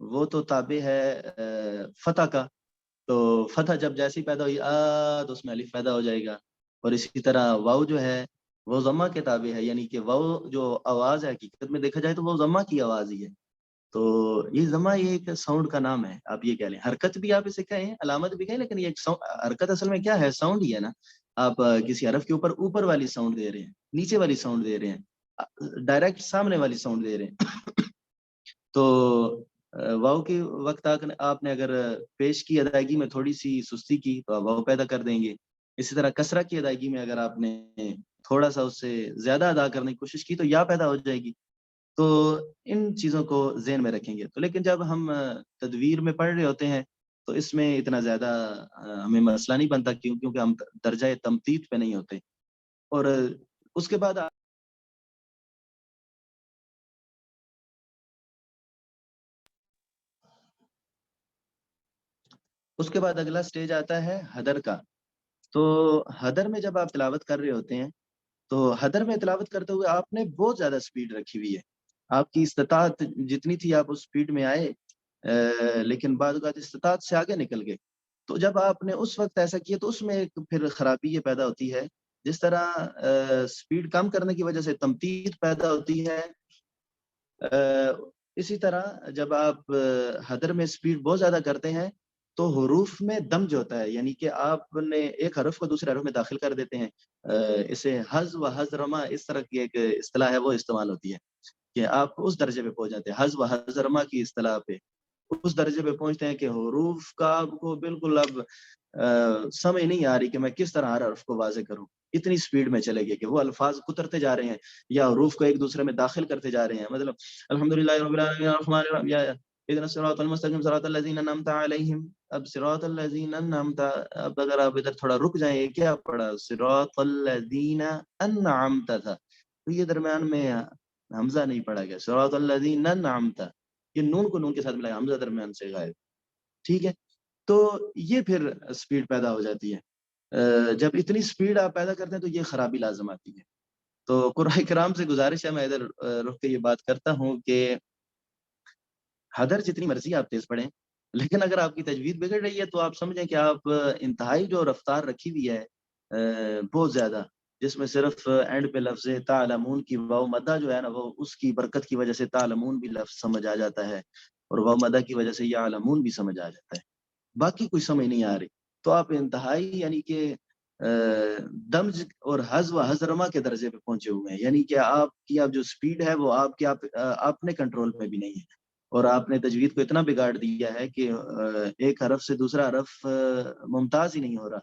وہ تو تابع ہے فتح کا. تو فتح جب جیسی پیدا ہوئی تو اس میں الف پیدا ہو جائے گا. اور اسی طرح واو جو ہے وہ ضمہ کے تابع ہے، یعنی کہ واو جو آواز ہے حقیقت میں دیکھا جائے تو وہ ضمہ کی آواز ہی ہے. تو یہ ضمہ یہ ایک ساؤنڈ کا نام ہے، آپ یہ کہہ لیں. حرکت بھی آپ اسے کہیں، علامت بھی کہیں، لیکن یہ ایک حرکت اصل میں کیا ہے؟ ساؤنڈ ہی ہے نا. آپ کسی حرف کے اوپر والی ساؤنڈ دے رہے ہیں، نیچے والی ساؤنڈ دے رہے ہیں، ڈائریکٹ سامنے والی ساؤنڈ دے رہے ہیں. تو واو کے وقت آپ نے اگر پیش کی ادائیگی میں تھوڑی سی سستی کی تو آپ واو پیدا کر دیں گے. اسی طرح کسرہ کی ادائیگی میں اگر آپ نے تھوڑا سا اس سے زیادہ ادا کرنے کی کوشش کی تو یا پیدا ہو جائے گی. تو ان چیزوں کو ذہن میں رکھیں گے. تو لیکن جب ہم تدویر میں پڑھ رہے ہوتے ہیں تو اس میں اتنا زیادہ ہمیں مسئلہ نہیں بنتا، کیونکہ ہم درجہ تمتید پہ نہیں ہوتے. اور اس کے بعد اگلا سٹیج آتا ہے حدر کا. تو حدر میں جب آپ تلاوت کر رہے ہوتے ہیں تو حدر میں تلاوت کرتے ہوئے آپ نے بہت زیادہ سپیڈ رکھی ہوئی ہے. آپ کی استطاعت جتنی تھی آپ اس سپیڈ میں آئے، لیکن بعض اوقات استطاعت سے آگے نکل گئے. تو جب آپ نے اس وقت ایسا کیا تو اس میں ایک پھر خرابی یہ پیدا ہوتی ہے. جس طرح سپیڈ کم کرنے کی وجہ سے تمتید پیدا ہوتی ہے، اسی طرح جب آپ حدر میں سپیڈ بہت زیادہ کرتے ہیں تو حروف میں دمج ہوتا ہے، یعنی کہ آپ نے ایک حرف کو دوسرے حرف میں داخل کر دیتے ہیں. اسے حز و حضرما اس طرح کی ایک اصطلاح ہے وہ استعمال ہوتی ہے کہ آپ اس درجے پہ پہنچ جاتے ہیں. حز و حضرما کی اصطلاح پہ اس درجے پہ پہنچتے ہیں کہ حروف کا آپ کو بالکل اب سمجھ نہیں آ رہی کہ میں کس طرح ہر حرف کو واضح کروں. اتنی سپیڈ میں چلے گئے کہ وہ الفاظ کترتے جا رہے ہیں یا حروف کو ایک دوسرے میں داخل کرتے جا رہے ہیں. مطلب الحمدللہ رب العالمین الرحمن الرحیم، یا اهدنا الصراط المستقیم صراط الذین انعمت علیہم. اب صراط الذین انعمت، اب اگر آپ ادھر تھوڑا رک جائیں، یہ کیا پڑھا؟ صراط الذین انعمت تھا، تو یہ درمیان میں حمزہ نہیں پڑھا گیا. صراط الذین انعمت، یہ نون کو نون کے ساتھ ملایا، حمزہ درمیان سے غائب. ٹھیک ہے، تو یہ پھر سپیڈ پیدا ہو جاتی ہے. جب اتنی سپیڈ آپ پیدا کرتے ہیں تو یہ خرابی لازم آتی ہے. تو قرآن کرام سے گزارش ہے، میں ادھر رک کے یہ بات کرتا ہوں کہ حدر جتنی مرضی آپ تیز پڑھیں، لیکن اگر آپ کی تجوید بگڑ رہی ہے تو آپ سمجھیں کہ آپ انتہائی جو رفتار رکھی ہوئی ہے بہت زیادہ، جس میں صرف اینڈ پہ لفظ تعلمون کی واو مدہ جو ہے نا، وہ اس کی برکت کی وجہ سے تعلمون بھی لفظ سمجھ آ جاتا ہے، اور واو مدہ کی وجہ سے یعلمون بھی سمجھ آ جاتا ہے. باقی کوئی سمجھ نہیں آ رہی تو آپ انتہائی یعنی کہ دمج اور حز و حضرما کے درجے پہ پہنچے ہوئے ہیں. یعنی کہ آپ کی اب جو سپیڈ ہے وہ آپ اپنے کنٹرول میں بھی نہیں ہے، اور آپ نے تجوید کو اتنا بگاڑ دیا ہے کہ ایک حرف سے دوسرا حرف ممتاز ہی نہیں ہو رہا.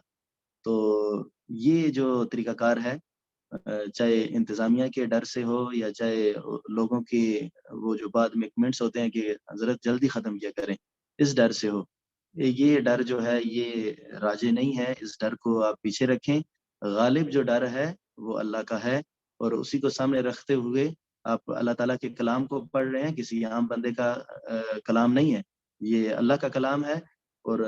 تو یہ جو طریقہ کار ہے، چاہے انتظامیہ کے ڈر سے ہو یا چاہے لوگوں کے وہ جو بعد میں کمنٹس ہوتے ہیں کہ حضرت جلدی ختم کیا کریں، اس ڈر سے ہو، یہ ڈر جو ہے یہ راجے نہیں ہے. اس ڈر کو آپ پیچھے رکھیں. غالب جو ڈر ہے وہ اللہ کا ہے، اور اسی کو سامنے رکھتے ہوئے آپ اللہ تعالیٰ کے کلام کو پڑھ رہے ہیں، کسی عام بندے کا کلام نہیں ہے، یہ اللہ کا کلام ہے. اور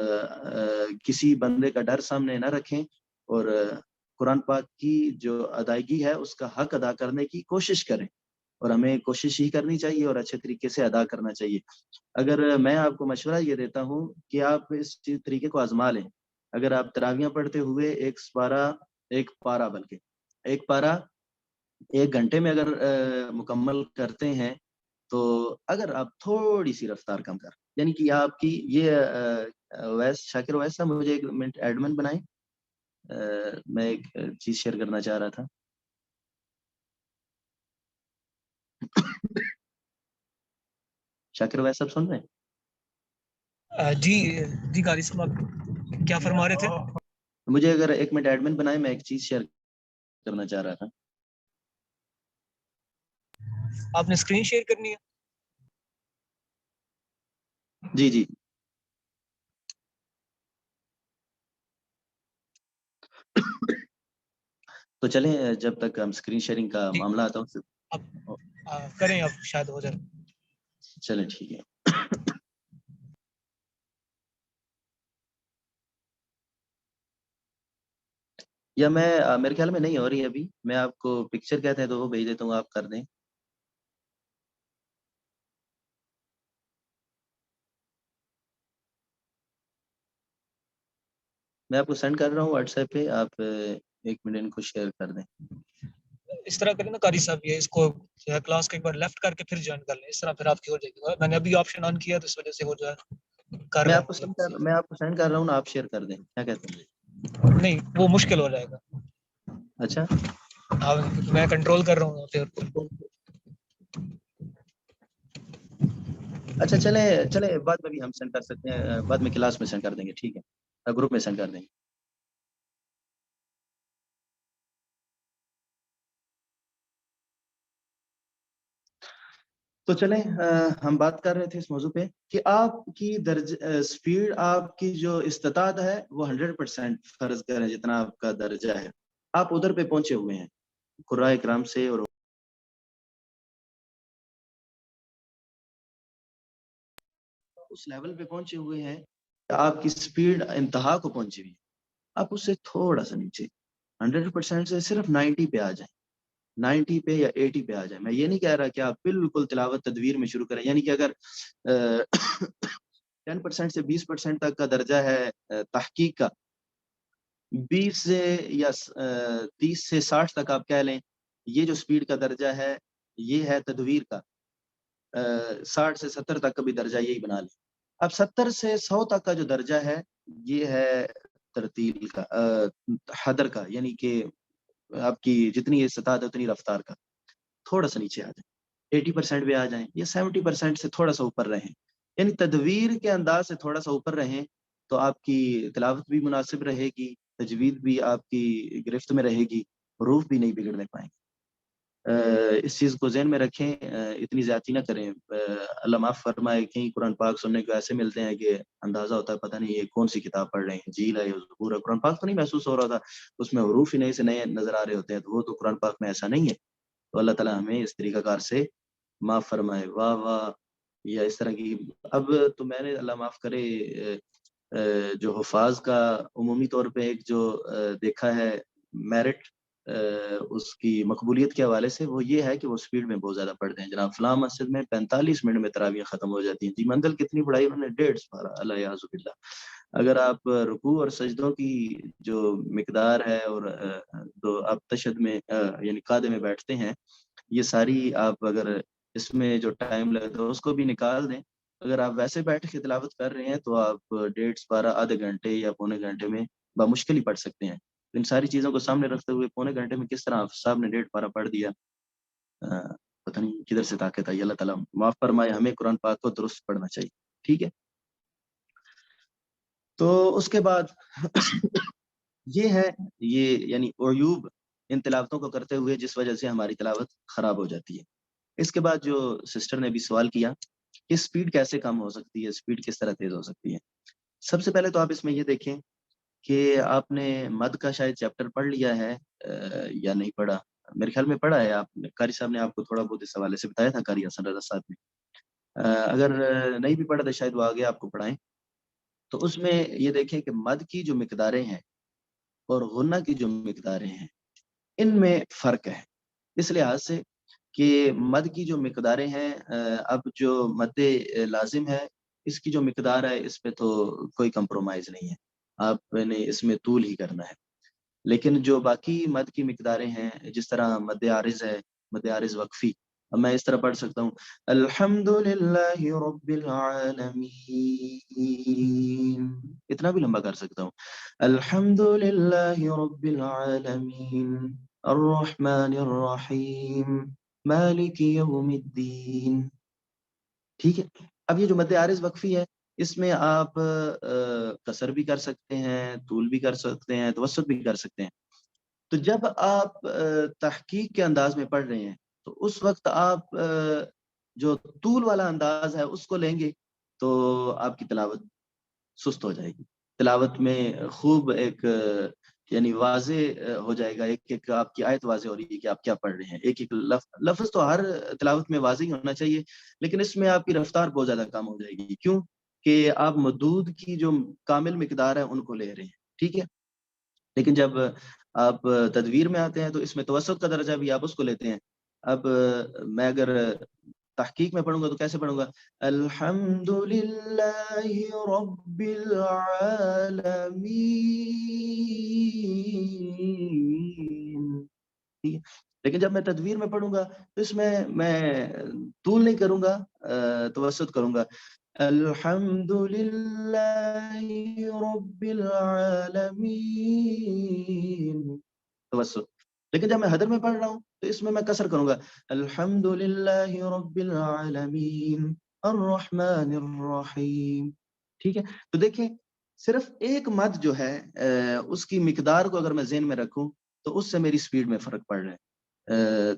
کسی بندے کا ڈر سامنے نہ رکھیں، اور قرآن پاک کی جو ادائیگی ہے اس کا حق ادا کرنے کی کوشش کریں، اور ہمیں کوشش ہی کرنی چاہیے اور اچھے طریقے سے ادا کرنا چاہیے. اگر میں آپ کو مشورہ یہ دیتا ہوں کہ آپ اس طریقے کو آزما لیں. اگر آپ تراویحیں پڑھتے ہوئے ایک پارہ 1 گھنٹے میں اگر مکمل کرتے ہیں، تو اگر آپ تھوڑی سی رفتار کم کر، یعنی کہ آپ کی یہ شاکر ویس صاحب مجھے 1 منٹ ایڈمن بنائیں. میں ایک چیز شیئر کرنا چاہ رہا تھا. شاکر بھائی صاحب سن رہے ہیں؟ جی قاری صاحب آپ کیا فرما رہے تھے؟ مجھے اگر 1 منٹ ایڈمن بنائے، میں ایک چیز شیئر کرنا چاہ رہا تھا. آپ نے اسکرین شیئر کرنی ہے؟ جی جی. تو چلیں جب تک ہم اسکرین شیئرنگ کا معاملہ آتا ہوں آپ کریں، اب شاید ہو جائے. چلیں ٹھیک ہے. یا میں میرے خیال میں نہیں ہو رہی ابھی، میں آپ کو پکچر کہتے ہیں تو وہ بھیج دیتا ہوں، آپ کر دیں. میں آپ کو سینڈ کر رہا ہوں واٹس ایپ پہ، آپ 1 منٹ ان کو شیئر کر دیں. اس طرح کریں نا قاری صاحب، یہ اس کو کلاس کے ایک بار لیفٹ کر کے پھر جوائن کر لیں، اس طرح پھر آپ کی ہو جائے گی. میں نے ابھی آپشن آن کیا تو اس وجہ سے وہ جو ہے کر میں رہا آپ کو سینڈ کر رہا ہوں نا، آپ شیئر کر دیں. کیا کہتے ہیں؟ نہیں وہ مشکل ہو جائے گا. اچھا میں کنٹرول کر رہا ہوں پھر. اچھا چلیں بعد میں بھی ہم سینڈ کر سکتے ہیں، بعد میں کلاس میں سینڈ کر دیں گے. ٹھیک ہے، گروپ میں سینڈ کر دیں گے. تو چلیں ہم بات کر رہے تھے اس موضوع پہ کہ آپ کی سپیڈ، آپ کی جو استطاعت ہے وہ 100% فرض کریں جتنا آپ کا درجہ ہے، آپ ادھر پہ پہنچے ہوئے ہیں قراء کرام سے، اور اس لیول پہ پہنچے ہوئے ہیں کہ آپ کی سپیڈ انتہا کو پہنچی ہوئی ہے. آپ اس سے تھوڑا سا نیچے 100% سے صرف 90 پہ آ جائیں، 90 پہ یا 80 پہ آ جائیں. میں یہ نہیں کہہ رہا کہ آپ بالکل تلاوت تدویر میں شروع کریں، یعنی کہ اگر 10% سے 20% تک کا درجہ ہے تحقیق کا، 20 سے یا 30 سے 60 تک آپ کہہ لیں، یہ جو سپیڈ کا درجہ ہے یہ ہے تدویر کا. 60 سے 70 تک کا بھی درجہ یہی بنا لیں. اب 70 سے 100 تک کا جو درجہ ہے یہ ہے ترتیل کا، حدر کا، یعنی کہ آپ کی جتنی استطاعت ہے اتنی رفتار کا. تھوڑا سا نیچے آ جائیں، 80% پہ آ جائیں، یا 70% سے تھوڑا سا اوپر رہیں، یعنی تدویر کے انداز سے تھوڑا سا اوپر رہیں تو آپ کی تلاوت بھی مناسب رہے گی، تجوید بھی آپ کی گرفت میں رہے گی، حروف بھی نہیں بگڑنے پائیں گے. اس چیز کو ذہن میں رکھیں، اتنی زیادتی نہ کریں. اللہ معاف فرمائے، کہیں قرآن پاک سننے کو ایسے ملتے ہیں کہ اندازہ ہوتا ہے پتہ نہیں یہ کون سی کتاب پڑھ رہے ہیں، جھیل ہے یا زبور ہے. قرآن پاک تو نہیں محسوس ہو رہا تھا، اس میں حروف ہی نئے سے نئے نظر آ رہے ہوتے ہیں، تو وہ تو قرآن پاک میں ایسا نہیں ہے. تو اللہ تعالیٰ ہمیں اس طریقہ کار سے معاف فرمائے. واہ واہ، یا اس طرح کی. اب تو میں نے اللہ معاف کرے جو حفاظ کا عمومی طور پہ ایک جو دیکھا ہے میرٹ اس کی مقبولیت کے حوالے سے، وہ یہ ہے کہ وہ سپیڈ میں بہت زیادہ پڑھتے ہیں. جناب فلاں مسجد میں 45 منٹ میں تراویح ختم ہو جاتی ہیں. جی منزل کتنی بڑھائی، انہوں نے 150 پارا، اللہ یعوذ باللہ. اگر آپ رکوع اور سجدوں کی جو مقدار ہے اور تو آپ تشہد میں یعنی قاعدے میں بیٹھتے ہیں، یہ ساری آپ اگر اس میں جو ٹائم لگتا ہے اس کو بھی نکال دیں، اگر آپ ویسے بیٹھ کے تلاوت کر رہے ہیں تو آپ 150 آدھے گھنٹے یا پونے گھنٹے میں بمشکل ہی پڑھ سکتے ہیں. ان ساری چیزوں کو سامنے رکھتے ہوئے پونے گھنٹے میں کس طرح صاحب نے 1.5 پارا پڑھ دیا، پتہ نہیں کدھر سے طاقت آئی. اللہ تعالیٰ معاف فرمائے، ہمیں قرآن پاک کو درست پڑھنا چاہیے. ٹھیک ہے، تو اس کے بعد یہ ہے، یہ یعنی عیوب ان تلاوتوں کو کرتے ہوئے جس وجہ سے ہماری تلاوت خراب ہو جاتی ہے. اس کے بعد جو سسٹر نے بھی سوال کیا کہ سپیڈ کیسے کم ہو سکتی ہے، سپیڈ کس طرح تیز ہو سکتی ہے. سب سے پہلے تو آپ اس میں یہ دیکھیں کہ آپ نے مد کا شاید چیپٹر پڑھ لیا ہے یا نہیں پڑھا. میرے خیال میں پڑھا ہے آپ نے، قاری صاحب نے آپ کو تھوڑا بہت اس حوالے سے بتایا تھا، قاری حسن رضا صاحب نے. اگر نہیں بھی پڑھا تو شاید وہ آگے آپ کو پڑھائیں. تو اس میں یہ دیکھیں کہ مد کی جو مقداریں ہیں اور غنہ کی جو مقداریں ہیں ان میں فرق ہے، اس لحاظ سے کہ مد کی جو مقداریں ہیں، اب جو مد لازم ہے اس کی جو مقدار ہے اس پہ تو کوئی کمپرومائز نہیں ہے، آپ نے اس میں طول ہی کرنا ہے. لیکن جو باقی مد کی مقداریں ہیں، جس طرح مد عارض ہے، مد عارض وقفی، اب میں اس طرح پڑھ سکتا ہوں الحمدللہ رب العالمین، اتنا بھی لمبا کر سکتا ہوں. الحمدللہ رب العالمین الرحمن الرحیم مالک یوم الدین. ٹھیک ہے. اب یہ جو مد عارض وقفی ہے اس میں آپ قصر بھی کر سکتے ہیں، طول بھی کر سکتے ہیں، توسط بھی کر سکتے ہیں. تو جب آپ تحقیق کے انداز میں پڑھ رہے ہیں تو اس وقت آپ جو طول والا انداز ہے اس کو لیں گے تو آپ کی تلاوت سست ہو جائے گی. تلاوت میں خوب ایک یعنی واضح ہو جائے گا، ایک ایک آپ کی آیت واضح ہو رہی ہے کہ آپ کیا پڑھ رہے ہیں. ایک ایک لفظ تو ہر تلاوت میں واضح ہونا چاہیے، لیکن اس میں آپ کی رفتار بہت زیادہ کم ہو جائے گی. کیوں کہ آپ مدود کی جو کامل مقدار ہے ان کو لے رہے ہیں. ٹھیک ہے. لیکن جب آپ تدویر میں آتے ہیں تو اس میں توسط کا درجہ بھی آپ اس کو لیتے ہیں. اب میں اگر تحقیق میں پڑھوں گا تو کیسے پڑھوں گا؟ الحمدللہ رب العالمین. ٹھیک ہے. لیکن جب میں تدویر میں پڑھوں گا تو اس میں طول نہیں کروں گا، توسط کروں گا. الحمدللہ رب العالمین، توسط. لیکن جب میں حدر میں پڑھ رہا ہوں تو اس میں قصر کروں گا. الحمدللہ رب العالمین الرحمن الرحیم. ٹھیک ہے. تو دیکھیں صرف ایک مد جو ہے اس کی مقدار کو اگر میں ذہن میں رکھوں تو اس سے میری سپیڈ میں فرق پڑ رہا ہے.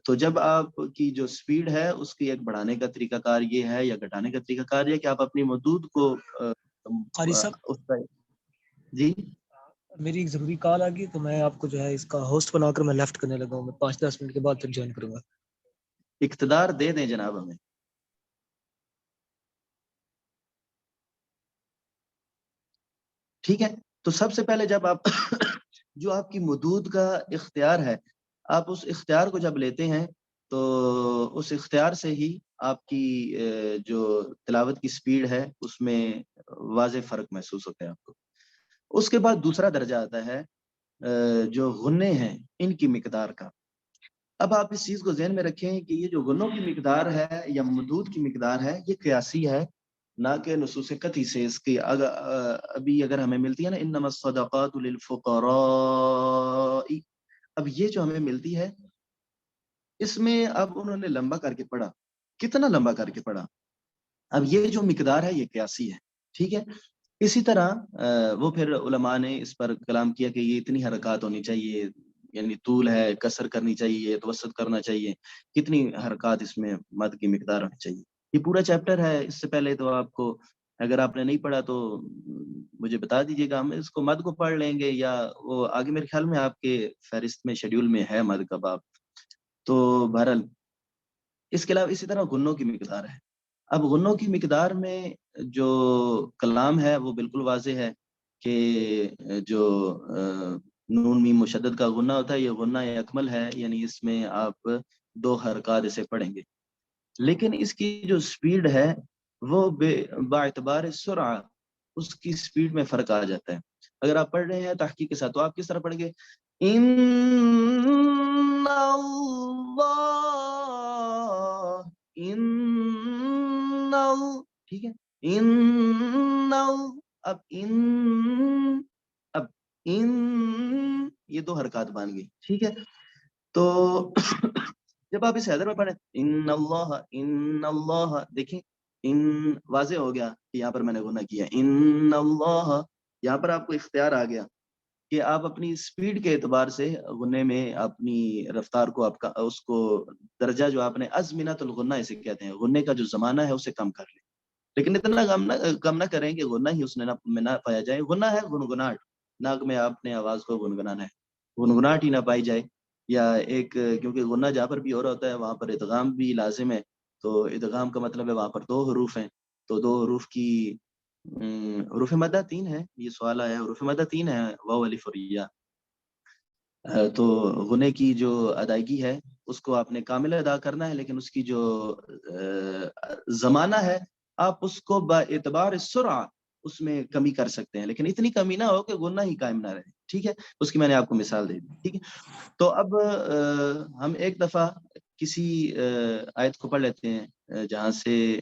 تو جب آپ کی جو سپیڈ ہے اس کی ایک بڑھانے کا طریقہ کار یہ ہے یا گھٹانے کا طریقہ کار یہ ہے کہ آپ اپنی مدود کو قاری صاحب اس کا جی میری ایک ضروری کال آ گئی تو میں آپ کو جو ہے اس کا ہوسٹ بنا کر میں لیفٹ کرنے لگا ہوں. میں 5-10 منٹ کے بعد پھر جوائن کروں گا. اقتدار دے دیں جناب ہمیں. ٹھیک ہے. تو سب سے پہلے جب آپ جو آپ کی مدود کا اختیار ہے آپ اس اختیار کو جب لیتے ہیں تو اس اختیار سے ہی آپ کی جو تلاوت کی سپیڈ ہے اس میں واضح فرق محسوس ہوتا ہے آپ کو. اس کے بعد دوسرا درجہ آتا ہے جو غنے ہیں ان کی مقدار کا. اب آپ اس چیز کو ذہن میں رکھیں کہ یہ جو غنوں کی مقدار ہے یا مدود کی مقدار ہے یہ قیاسی ہے نہ کہ نصوص قطعی سے. اس کی ابھی اگر ہمیں ملتی ہے نا انما الصدقات للفقراء، اب یہ جو ہمیں ملتی ہے اس میں اب انہوں نے لمبا کر کے پڑھا. کتنا لمبا کر کے پڑھا؟ اب یہ جو مقدار ہے یہ قیاسی ہے. ٹھیک ہے. اسی طرح وہ پھر علماء نے اس پر کلام کیا کہ یہ اتنی حرکات ہونی چاہیے، یعنی طول ہے، قصر کرنی چاہیے، توسط کرنا چاہیے، کتنی حرکات اس میں مد کی مقدار ہونی چاہیے. یہ پورا چیپٹر ہے. اس سے پہلے تو آپ کو اگر آپ نے نہیں پڑھا تو مجھے بتا دیجیے گا، ہم اس کو مد کو پڑھ لیں گے یا وہ آگے میرے خیال میں آپ کے فہرست میں شیڈیول میں ہے مد کا باب. تو بہرحال اس کے علاوہ اسی طرح غنوں کی مقدار ہے. اب غنوں کی مقدار میں جو کلام ہے وہ بالکل واضح ہے کہ جو نون میم مشدد کا غنہ ہوتا ہے یہ غنہ اکمل ہے، یعنی اس میں آپ 2 حرکات اسے پڑھیں گے. لیکن اس کی جو سپیڈ ہے وہ باعتبار سرعہ اس کی سپیڈ میں فرق آ جاتا ہے. اگر آپ پڑھ رہے ہیں تحقیق کے ساتھ تو آپ کس طرح پڑھیں گے؟ ان ٹھیک ہے. اب یہ 2 حرکات بن گئی. ٹھیک ہے. تو جب آپ اس حیدر میں پڑھیں ان اللہ دیکھیں ان واضح ہو گیا کہ یہاں پر میں نے گناہ کیا. ان اللہ یہاں پر آپ کو اختیار آ گیا کہ آپ اپنی سپیڈ کے اعتبار سے غنے میں اپنی رفتار کو آپ کا اس کو درجہ جو آپ نے ازمنۃ الغنہ اسے کہتے ہیں، غنے کا جو زمانہ ہے اسے کم کر لیں. لیکن اتنا کم نہ کریں کہ غنہ ہی اس میں نہ پایا جائے. غنہ ہے گنگناہٹ، ناک میں آپ نے آواز کو گنگنانا ہے، گنگناہٹ ہی نہ پائی جائے. یا ایک کیونکہ غنہ جہاں پر بھی ہو رہا ہوتا ہے وہاں پر ادغام بھی لازم ہے. تو ادغام کا مطلب ہے وہاں پر 2 حروف ہیں، تو 2 حروف کی حروف مدہ 3 ہے. یہ سوال آیا ہے، حروف مدہ 3 ہے، واو الف اور یا. تو غنے کی جو ادائیگی ہے اس کو آپ نے کامل ادا کرنا ہے، لیکن اس کی جو زمانہ ہے آپ اس کو با اعتبار سرعہ اس میں کمی کر سکتے ہیں، لیکن اتنی کمی نہ ہو کہ غنہ ہی قائم نہ رہے. ٹھیک ہے. اس کی میں نے آپ کو مثال دے دی. ٹھیک ہے. تو اب ہم ایک دفعہ کسی آیت کو پڑھ لیتے ہیں جہاں سے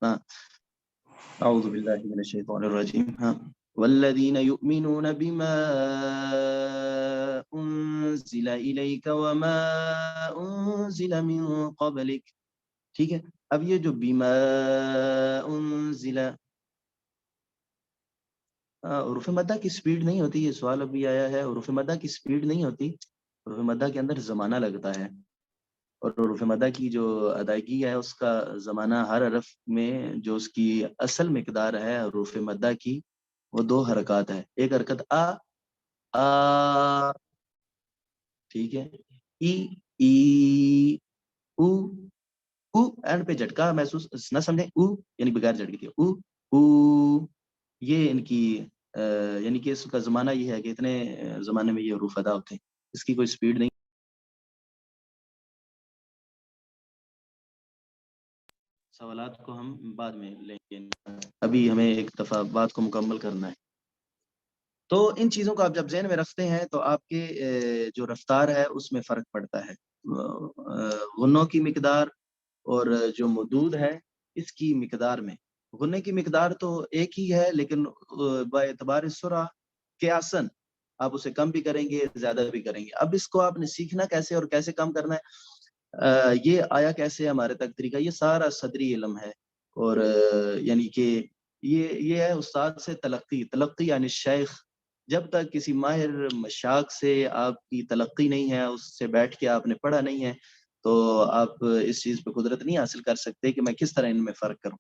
اعوذ باللہ من الشیطان الرجیم. ہاں والذین یؤمنون بما انزل الیک وما انزل من قبلک. ٹھیک ہے. اب یہ جو بما انزل، حروف مدہ کی سپیڈ نہیں ہوتی، یہ سوال ابھی آیا ہے. حروف مدہ کی سپیڈ نہیں ہوتی، حروف مدہ کے اندر زمانہ لگتا ہے، اور حروف مدہ کی جو ادائیگی ہے اس کا زمانہ ہر حرف میں جو اس کی اصل مقدار ہے حروف مدہ کی وہ 2 حرکات ہے. ایک حرکت آ، ٹھیک ہے، ای او. او اینڈ پہ جھٹکا محسوس نہ سمجھیں، او یعنی بغیر جھٹکے کے او. یہ ان کی یعنی کہ اس کا زمانہ یہ ہے کہ اتنے زمانے میں یہ حروف ادا ہوتے ہیں، اس کی کوئی سپیڈ نہیں. سوالات کو ہم بعد میں لیں گے، ابھی ہمیں ایک دفعہ بات کو مکمل کرنا ہے. تو ان چیزوں کو آپ جب ذہن میں رکھتے ہیں تو آپ کے جو رفتار ہے اس میں فرق پڑتا ہے. غنوں کی مقدار اور جو مدود ہے اس کی مقدار میں، غنے کی مقدار تو ایک ہی ہے، لیکن باعتبار سرعہ قیاساً آپ اسے کم بھی کریں گے زیادہ بھی کریں گے. اب اس کو آپ نے سیکھنا کیسے اور کیسے کم کرنا ہے، یہ آیا کیسے ہمارے تک طریقہ، یہ سارا صدری علم ہے. اور یعنی کہ یہ ہے استاد سے تلقی یعنی شیخ. جب تک کسی ماہر مشاق سے آپ کی تلقی نہیں ہے، اس سے بیٹھ کے آپ نے پڑھا نہیں ہے، تو آپ اس چیز پہ قدرت نہیں حاصل کر سکتے کہ میں کس طرح ان میں فرق کروں.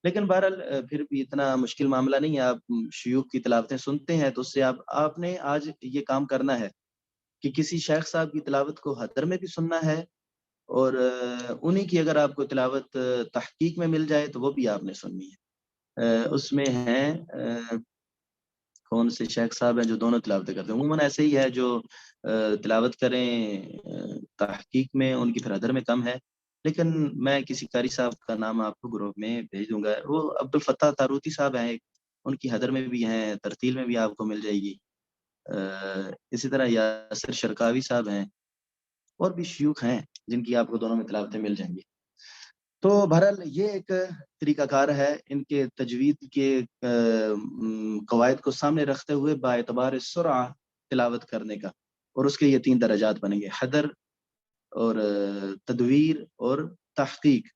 لیکن بہرحال پھر بھی اتنا مشکل معاملہ نہیں ہے. آپ شیوخ کی تلاوتیں سنتے ہیں تو اس سے آپ نے آج یہ کام کرنا ہے کہ کسی شیخ صاحب کی تلاوت کو حدر میں بھی سننا ہے، اور انہی کی اگر آپ کو تلاوت تحقیق میں مل جائے تو وہ بھی آپ نے سننی ہے. اس میں ہیں کون سے شیخ صاحب ہیں جو دونوں تلاوتیں کرتے ہیں. عموماً ایسے ہی ہے جو تلاوت کریں تحقیق میں، ان کی پھر حدر میں کم ہے. لیکن میں کسی قاری صاحب کا نام آپ کو گروپ میں بھیج دوں گا، وہ عبدالفتاح تاروتی صاحب ہیں، ان کی حدر میں بھی ہیں، ترتیل میں بھی آپ کو مل جائے گی. اسی طرح یاسر شرکاوی صاحب ہیں، اور بھی شیوخ ہیں جن کی آپ کو دونوں میں تلاوتیں مل جائیں گی. تو بہرحال یہ ایک طریقہ کار ہے ان کے تجوید کے قواعد کو سامنے رکھتے ہوئے باعتبار سرعہ تلاوت کرنے کا. اور اس کے یہ 3 درجات بنیں گے، حدر اور تدویر اور تحقیق.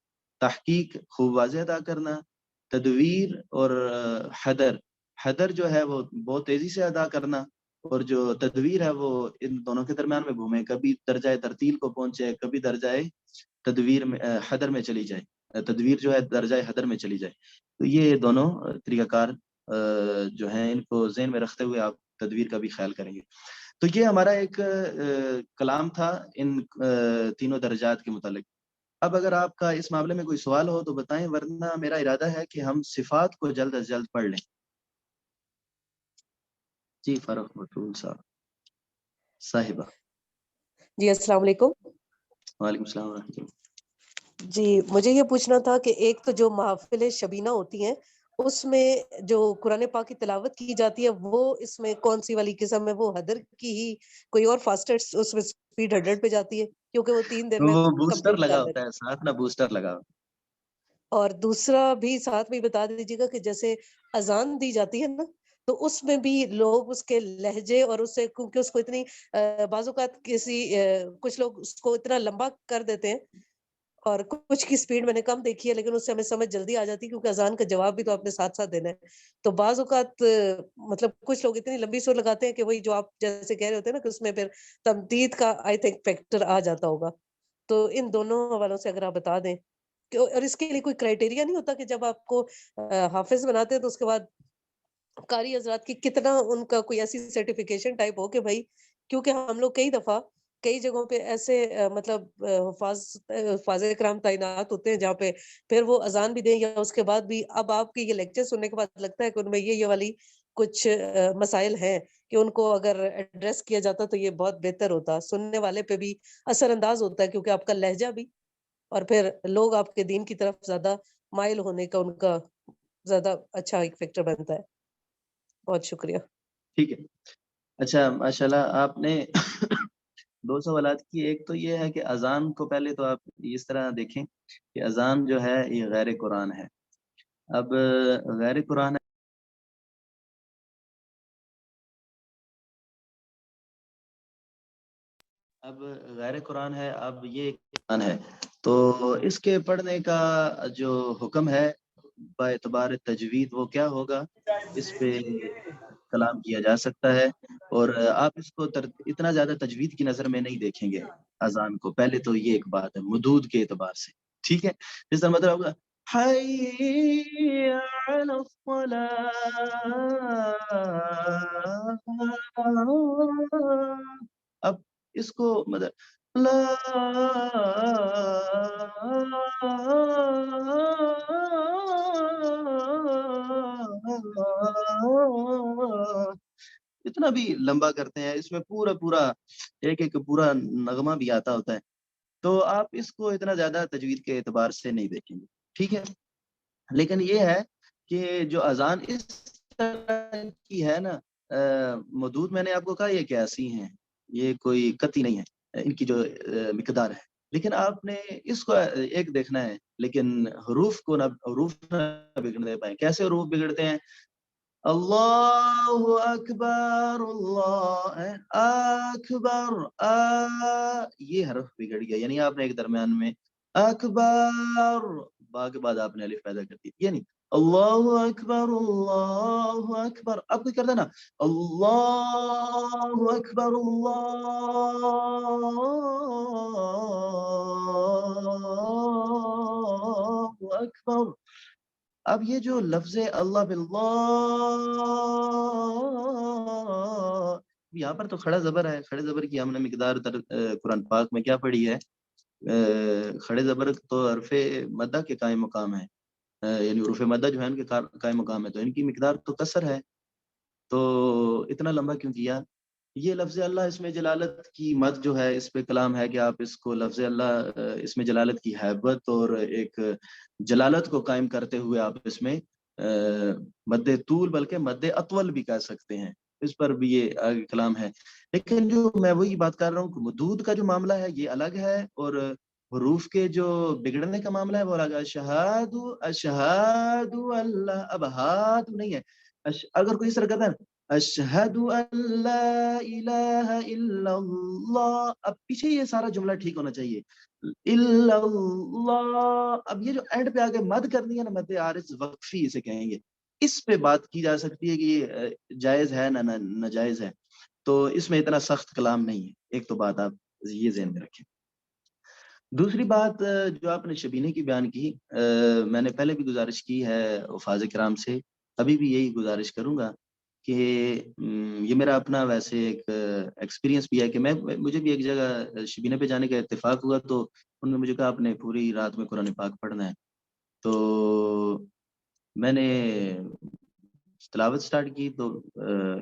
تحقیق خوب واضح ادا کرنا، تدویر اور حدر جو ہے وہ بہت تیزی سے ادا کرنا، اور جو تدویر ہے وہ ان دونوں کے درمیان میں گھومے، کبھی درجہ ترتیل کو پہنچے کبھی درجہ تدویر میں حدر میں چلی جائے، تدویر جو ہے درجہ حدر میں چلی جائے. تو یہ دونوں طریقہ کار جو ہیں ان کو ذہن میں رکھتے ہوئے آپ تدویر کا بھی خیال کریں گے. تو یہ ہمارا ایک کلام تھا ان تینوں درجات کے متعلق. اب اگر آپ کا اس معاملے میں کوئی سوال ہو تو بتائیں، ورنہ میرا ارادہ ہے کہ ہم صفات کو جلد از جلد پڑھ لیں. جی فاروق بطول صاحبہ. جی السلام علیکم. وعلیکم السلام ورحمۃ اللہ. جی مجھے یہ پوچھنا تھا کہ ایک تو جو محافل شبینہ ہوتی ہیں اس میں جو قرآن پاک کی تلاوت کی جاتی ہے وہ اس میں کون سی والی قسم ہے؟ وہ حدر کی ہی کوئی اور فاسٹر اس میں سپیڈ 100 پہ جاتی ہے کیونکہ وہ 3 دن میں وہ بوسٹر کمپلیٹ لگا کر ہوتا دیتے. ہے ساتھ نا، بوسٹر لگا ہوتا ہے. اور دوسرا بھی ساتھ میں بتا دیجیے گا کہ جیسے اذان دی جاتی ہے نا تو اس میں بھی لوگ اس کے لہجے اور اس سے کیونکہ اس کو اتنی بعض اوقات کچھ لوگ اس کو اتنا لمبا کر دیتے ہیں اور کچھ کی سپیڈ میں نے کم دیکھی ہے، لیکن اس سے ہمیں سمجھ جلدی آ جاتی ہے کیونکہ اذان کا جواب بھی تو آپ نے ساتھ ساتھ دینا ہے. تو بعض اوقات مطلب کچھ لوگ اتنی لمبی سور لگاتے ہیں کہ وہی جو آپ جیسے کہہ رہے ہوتے ہیں نا کہ اس میں پھر تمدید کا آئی تھنک فیکٹر آ جاتا ہوگا. تو ان دونوں حوالوں سے اگر آپ بتا دیں. اور اس کے لیے کوئی کرائٹیریا نہیں ہوتا کہ جب آپ کو حافظ بناتے ہیں تو اس کے بعد قاری حضرات کی کتنا ان کا کوئی ایسی سرٹیفکیشن ٹائپ ہو کہ بھائی، کیونکہ ہم لوگ کئی دفعہ کئی جگہوں پہ ایسے مطلب حفاظ کرام تعینات ہوتے ہیں جہاں پہ پھر وہ اذان بھی دیں یا اس کے بعد بھی اب آپ کے یہ لیکچر سننے کے بعد لگتا ہے کہ ان میں یہ والی کچھ مسائل ہیں کہ ان کو اگر ایڈریس کیا جاتا تو یہ بہت بہتر ہوتا، سننے والے پہ بھی اثر انداز ہوتا ہے کیونکہ آپ کا لہجہ بھی اور پھر لوگ آپ کے دین کی طرف زیادہ مائل ہونے کا ان کا زیادہ اچھا ایک فیکٹر بنتا ہے. بہت شکریہ. ٹھیک ہے. اچھا ماشاءاللہ آپ نے 2 سوالات کی. ایک تو یہ ہے کہ اذان کو پہلے تو آپ اس طرح دیکھیں کہ اذان جو ہے یہ غیر قرآن ہے. اب غیر قرآن اب غیر قرآن ہے، اب یہ قرآن ہے، تو اس کے پڑھنے کا جو حکم ہے با اعتبار تجوید وہ کیا ہوگا، اس پہ کلام کیا جا سکتا ہے. اور آپ اس کو اتنا زیادہ تجوید کی نظر میں نہیں دیکھیں گے اذان کو. پہلے تو یہ ایک بات ہے مدود کے اعتبار سے، ٹھیک ہے. جس طرح مطلب ہوگا حی علی الصلاۃ، اب اس کو مطلب اتنا بھی لمبا کرتے ہیں، اس میں پورا پورا ایک ایک پورا نغمہ بھی آتا ہوتا ہے. تو آپ اس کو اتنا زیادہ تجوید کے اعتبار سے نہیں دیکھیں گے، ٹھیک ہے. لیکن یہ ہے کہ جو اذان اس طرح کی ہے نا، مدود میں نے آپ کو کہا یہ کیسی ہیں، یہ کوئی قطعی نہیں ہے ان کی جو مقدار ہے. لیکن آپ نے اس کو ایک دیکھنا ہے، لیکن حروف کو حروف نہ بگڑنے پائیں. کیسے حروف بگڑتے ہیں؟ اللہ اکبر، اللہ اکبر، یہ حرف بگڑ گیا. یعنی آپ نے ایک درمیان میں اکبر، با کے بعد آپ نے الف پیدا کر دی. یعنی اللہ اکبر، اللہ اکبر. اب کوئی کرتا نا اللہ اکبر، اللہ اکبر. اب یہ جو لفظ اللہ باللہ، یہاں پر تو کھڑا زبر ہے. کھڑے زبر کی ہم نے مقدار قرآن پاک میں کیا پڑھی ہے؟ کھڑے زبر تو حرف مدہ کے قائم مقام ہے، یعنی حروف مدہ جو ہے ان کے قائم مقام ہے، تو ان کی مقدار تو کسر ہے. تو اتنا لمبا کیوں کیا؟ یہ لفظ اللہ اس میں جلالت کی مد جو ہے اس پہ کلام ہے کہ آپ اس کو لفظ اللہ اس میں جلالت کی حیبت اور ایک جلالت کو قائم کرتے ہوئے آپ اس میں مد طول بلکہ مد اطول بھی کہہ سکتے ہیں. اس پر بھی یہ آگے کلام ہے. لیکن جو میں وہی بات کر رہا ہوں کہ مدود کا جو معاملہ ہے یہ الگ ہے، اور حروف کے جو بگڑنے کا معاملہ ہے وہ الگ ہے. اشہاد اشہاد اللہ، اب ہاتھ نہیں ہے. اگر کوئی اس طرح کہتا ہے اشہد ان لا الہ الا اللہ، اب پیچھے یہ سارا جملہ ٹھیک ہونا چاہیے الا اللہ. اب یہ جو اینڈ پہ آگے مد کرنی ہے نا، مد عارض وقفی اسے کہیں گے، اس پہ بات کی جا سکتی ہے کہ یہ جائز ہے نہ ناجائز ہے. تو اس میں اتنا سخت کلام نہیں ہے. ایک تو بات آپ یہ ذہن میں رکھیں. دوسری بات جو آپ نے شبینے کی بیان کی، میں نے پہلے بھی گزارش کی ہے حفاظ کرام سے، ابھی بھی یہی گزارش کروں گا کہ یہ میرا اپنا ویسے ایک ایکسپیرینس بھی ہے کہ مجھے بھی ایک جگہ شبینے پہ جانے کا اتفاق ہوا، تو انہوں نے مجھے کہا آپ نے پوری رات میں قرآن پاک پڑھنا ہے. تو میں نے تلاوت سٹارٹ کی، تو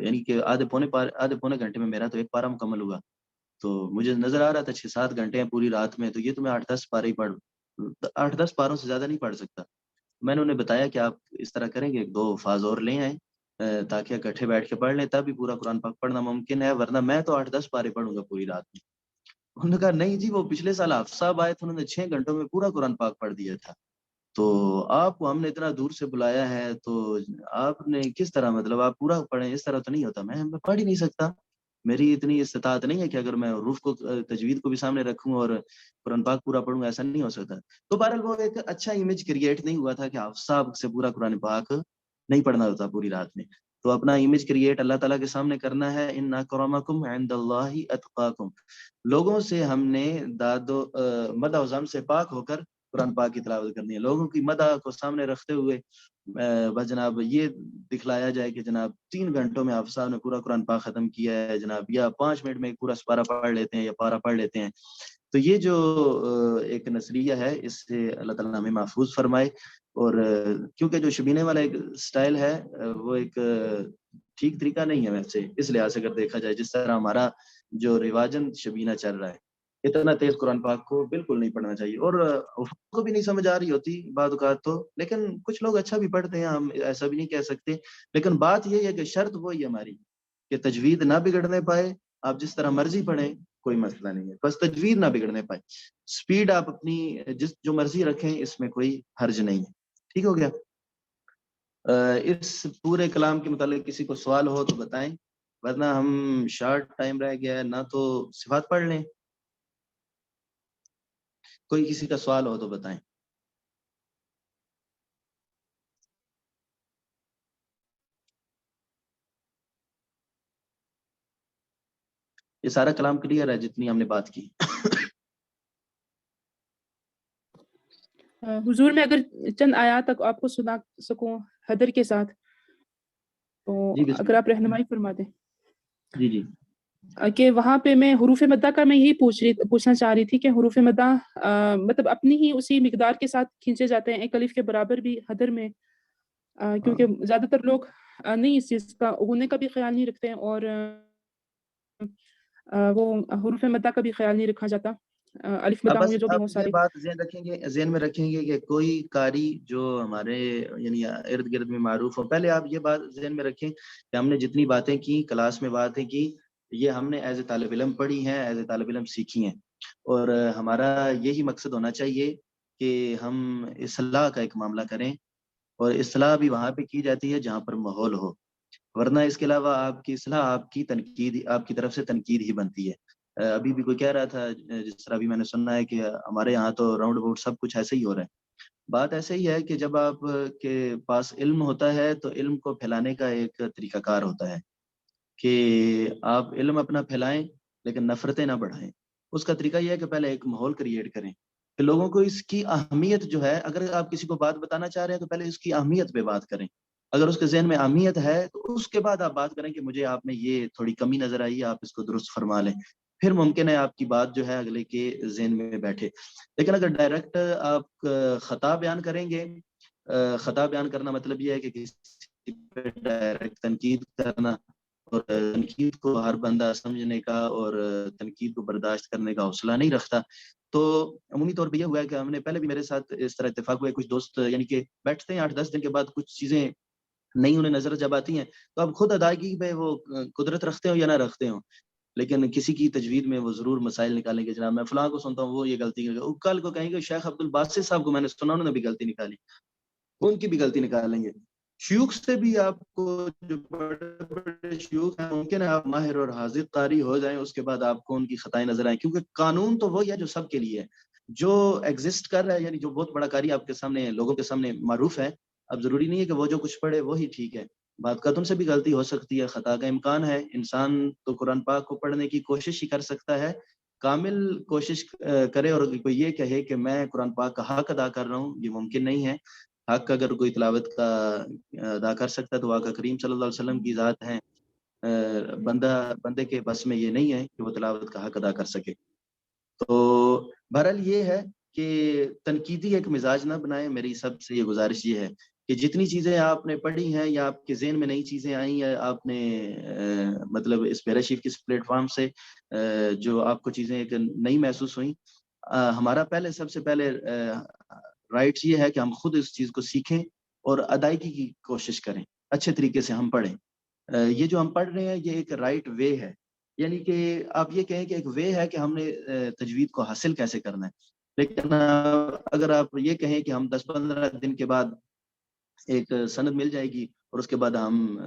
یعنی کہ آدھے پونے گھنٹے میں میرا تو ایک پارہ مکمل ہوا. تو مجھے نظر آ رہا تھا 6-7 گھنٹے ہیں پوری رات میں، تو یہ تو میں 8-10 پارے ہی 8-10 پاروں سے زیادہ نہیں پڑھ سکتا. میں نے انہیں بتایا کہ آپ اس طرح کریں گے 2 حفاظ اور لے آئیں تاکہ اکٹھے بیٹھ کے پڑھ لیں، تب بھی پورا قرآن پاک پڑھنا ممکن ہے، ورنہ میں تو 8-10 پارے پڑھوں گا پوری رات میں. انہوں نے کہا نہیں جی، وہ پچھلے سال حافظ صاحب آئے تھے، انہوں نے 6 گھنٹوں میں پورا قرآن پاک پڑھ دیا تھا. تو آپ کو ہم نے اتنا دور سے بلایا ہے، تو آپ نے کس طرح مطلب آپ پورا پڑھیں؟ اس طرح تو نہیں ہوتا. میں پڑھ ہی نہیں سکتا، میری اتنی استطاعت نہیں ہے کہ اگر میں حروف کو تجوید کو بھی سامنے رکھوں اور قرآن پاک پورا پڑھوں، ایسا نہیں ہو سکتا. تو بہرحال وہ ایک اچھا امیج کریٹ نہیں ہوا تھا کہ حافظ صاحب سے پورا قرآن پاک نہیں پڑھنا ہوتا پوری رات میں. تو اپنا امیج کریٹ اللہ تعالیٰ کے سامنے کرنا ہے. ان اکرمکم عند اللہ اتقاکم، لوگوں سے ہم نے مدح و ذم سے پاک ہو کر قرآن پاک کی تلاوت کرنی ہے. لوگوں کی مدح کو سامنے رکھتے ہوئے بس جناب یہ دکھلایا جائے کہ جناب 3 گھنٹوں میں حافظ صاحب نے پورا قرآن پاک ختم کیا ہے جناب، یا 5 منٹ میں پورا سپارہ پڑھ لیتے ہیں یا پارہ پڑھ لیتے ہیں. تو یہ جو ایک نظریہ ہے اس سے اللہ تعالیٰ ہمیں محفوظ فرمائے. اور کیونکہ جو شبینے والا ایک سٹائل ہے وہ ایک ٹھیک طریقہ نہیں ہے ویسے، اس لحاظ سے اگر دیکھا جائے جس طرح ہمارا جو رواجن شبینہ چل رہا ہے، اتنا تیز قرآن پاک کو بالکل نہیں پڑھنا چاہیے. اور کو بھی نہیں سمجھ آ رہی ہوتی بعض اوقات تو، لیکن کچھ لوگ اچھا بھی پڑھتے ہیں، ہم ایسا بھی نہیں کہہ سکتے. لیکن بات یہ ہے کہ شرط وہی ہماری کہ تجوید نہ بگڑنے پائے. آپ جس طرح مرضی پڑھیں کوئی مسئلہ نہیں ہے، بس تجوید نہ بگڑنے پائے. سپیڈ آپ اپنی جو مرضی رکھیں، اس میں کوئی حرج نہیں ہے. ٹھیک ہو گیا؟ اس پورے کلام کے متعلق کسی کو سوال ہو تو بتائیں، ورنہ ہم شارٹ ٹائم رہ گیا ہے، نہ تو صفات پڑھ لیں کوئی کسی کا سوال ہو تو بتائیں. یہ سارا کلام کلیئر ہے جتنی ہم نے بات کی. حضور میں اگر چند آیات تک آپ کو سنا سکوں حدر کے ساتھ تو اگر آپ رہنمائی فرما دیں. جی جی. کہ وہاں پہ میں حروف مدہ کا میں یہی پوچھنا چاہ رہی تھی کہ حروف مدہ مطلب اپنی ہی اسی مقدار کے ساتھ کھینچے جاتے ہیں ایک الف کے برابر بھی حدر میں، کیونکہ زیادہ تر لوگ نہیں اس چیز کا ہونے کا بھی خیال نہیں رکھتے ہیں اور وہ حروف مدہ کا بھی خیال نہیں رکھا جاتا. الف مدہ ہوں جو بھی ہوں سارے. یہ بات ذہن میں رکھیں گے کہ کوئی قاری جو ہمارے یعنی ارد گرد میں معروف ہو، پہلے آپ یہ بات ذہن میں رکھیں کہ ہم نے جتنی باتیں کی کلاس میں باتیں کی یہ ہم نے ایز اے طالب علم پڑھی ہیں، ایز اے طالب علم سیکھی ہیں، اور ہمارا یہی مقصد ہونا چاہیے کہ ہم اصلاح کا ایک معاملہ کریں، اور اصلاح بھی وہاں پہ کی جاتی ہے جہاں پر ماحول ہو، ورنہ اس کے علاوہ آپ کی اصلاح آپ کی طرف سے تنقید ہی بنتی ہے. ابھی بھی کوئی کہہ رہا تھا جس طرح ابھی میں نے سننا ہے کہ ہمارے یہاں تو راؤنڈ اباؤٹ سب کچھ ایسے ہی ہو رہا ہے. بات ایسے ہی ہے کہ جب آپ کے پاس علم ہوتا ہے تو علم کو پھیلانے کا ایک طریقہ کار ہوتا ہے کہ آپ علم اپنا پھیلائیں لیکن نفرتیں نہ بڑھائیں. اس کا طریقہ یہ ہے کہ پہلے ایک ماحول کریٹ کریں کہ لوگوں کو اس کی اہمیت جو ہے، اگر آپ کسی کو بات بتانا چاہ رہے ہیں تو پہلے اس کی اہمیت پہ بات کریں. اگر اس کے ذہن میں اہمیت ہے تو اس کے بعد آپ بات کریں کہ مجھے آپ میں یہ تھوڑی کمی نظر آئی، آپ اس کو درست فرما لیں، پھر ممکن ہے آپ کی بات جو ہے اگلے کے ذہن میں بیٹھے. لیکن اگر ڈائریکٹ آپ خطا بیان کریں گے، خطا بیان کرنا مطلب یہ ہے کہ کسی پہ ڈائریکٹ تنقید کرنا، اور تنقید کو ہر بندہ سمجھنے کا اور تنقید کو برداشت کرنے کا حوصلہ نہیں رکھتا. تو عمومی طور پہ یہ ہوا ہے کہ ہم نے پہلے بھی میرے ساتھ اس طرح اتفاق ہوا ہے، کچھ دوست یعنی کہ بیٹھتے ہیں 8-10 دن کے بعد کچھ چیزیں نہیں انہیں نظر جب آتی ہیں تو اب خود ادائیگی پہ وہ قدرت رکھتے ہوں یا نہ رکھتے ہوں، لیکن کسی کی تجوید میں وہ ضرور مسائل نکالیں گے. جناب میں فلاں کو سنتا ہوں وہ یہ غلطی کرے گا، کل کو کہیں گے شیخ عبد الباسط صاحب کو میں نے سنا انہوں نے بھی غلطی نکالی، ان کی بھی غلطی نکالیں گے. شیوخ سے بھی آپ کو جو بڑے بڑے شیوخ ہیں ممکن ہے آپ ماہر اور حاذق قاری ہو جائیں، اس کے بعد آپ کو ان کی خطائیں نظر آئیں، کیونکہ قانون تو وہی ہے جو سب کے لیے ہے، جو ایگزسٹ کر رہا ہے، یعنی جو بہت بڑا قاری آپ کے سامنے لوگوں کے سامنے معروف ہے. اب ضروری نہیں ہے کہ وہ جو کچھ پڑھے وہی ٹھیک ہے، بات کا تم سے بھی غلطی ہو سکتی ہے، خطا کا امکان ہے. انسان تو قرآن پاک کو پڑھنے کی کوشش ہی کر سکتا ہے، کامل کوشش کرے اور کوئی یہ کہے کہ میں قرآن پاک کا حق ادا کر رہا ہوں، یہ ممکن نہیں ہے. حق اگر کوئی تلاوت کا ادا کر سکتا ہے تو آقا کریم صلی اللہ علیہ وسلم کی ذات ہے، بندے کے بس میں یہ نہیں ہے کہ وہ تلاوت کا حق ادا کر سکے. تو بہرحال یہ ہے کہ تنقیدی ایک مزاج نہ بنائیں. میری سب سے یہ گزارش یہ ہے کہ جتنی چیزیں آپ نے پڑھی ہیں یا آپ کے ذہن میں نئی چیزیں آئیں یا آپ نے مطلب اس پیرا شریف کی پلیٹ فارم سے جو آپ کو چیزیں ایک نئی محسوس ہوئیں، ہمارا سب سے پہلے رائٹ یہ ہے کہ ہم خود اس چیز کو سیکھیں اور ادائیگی کی کوشش کریں، اچھے طریقے سے ہم پڑھیں. یہ جو ہم پڑھ رہے ہیں یہ ایک رائٹ وے ہے، یعنی کہ آپ یہ کہیں کہ ایک وے ہے کہ ہم نے تجوید کو حاصل کیسے کرنا ہے. لیکن اگر آپ یہ کہیں کہ ہم 10-15 دن کے بعد ایک سند مل جائے گی اور اس کے بعد ہم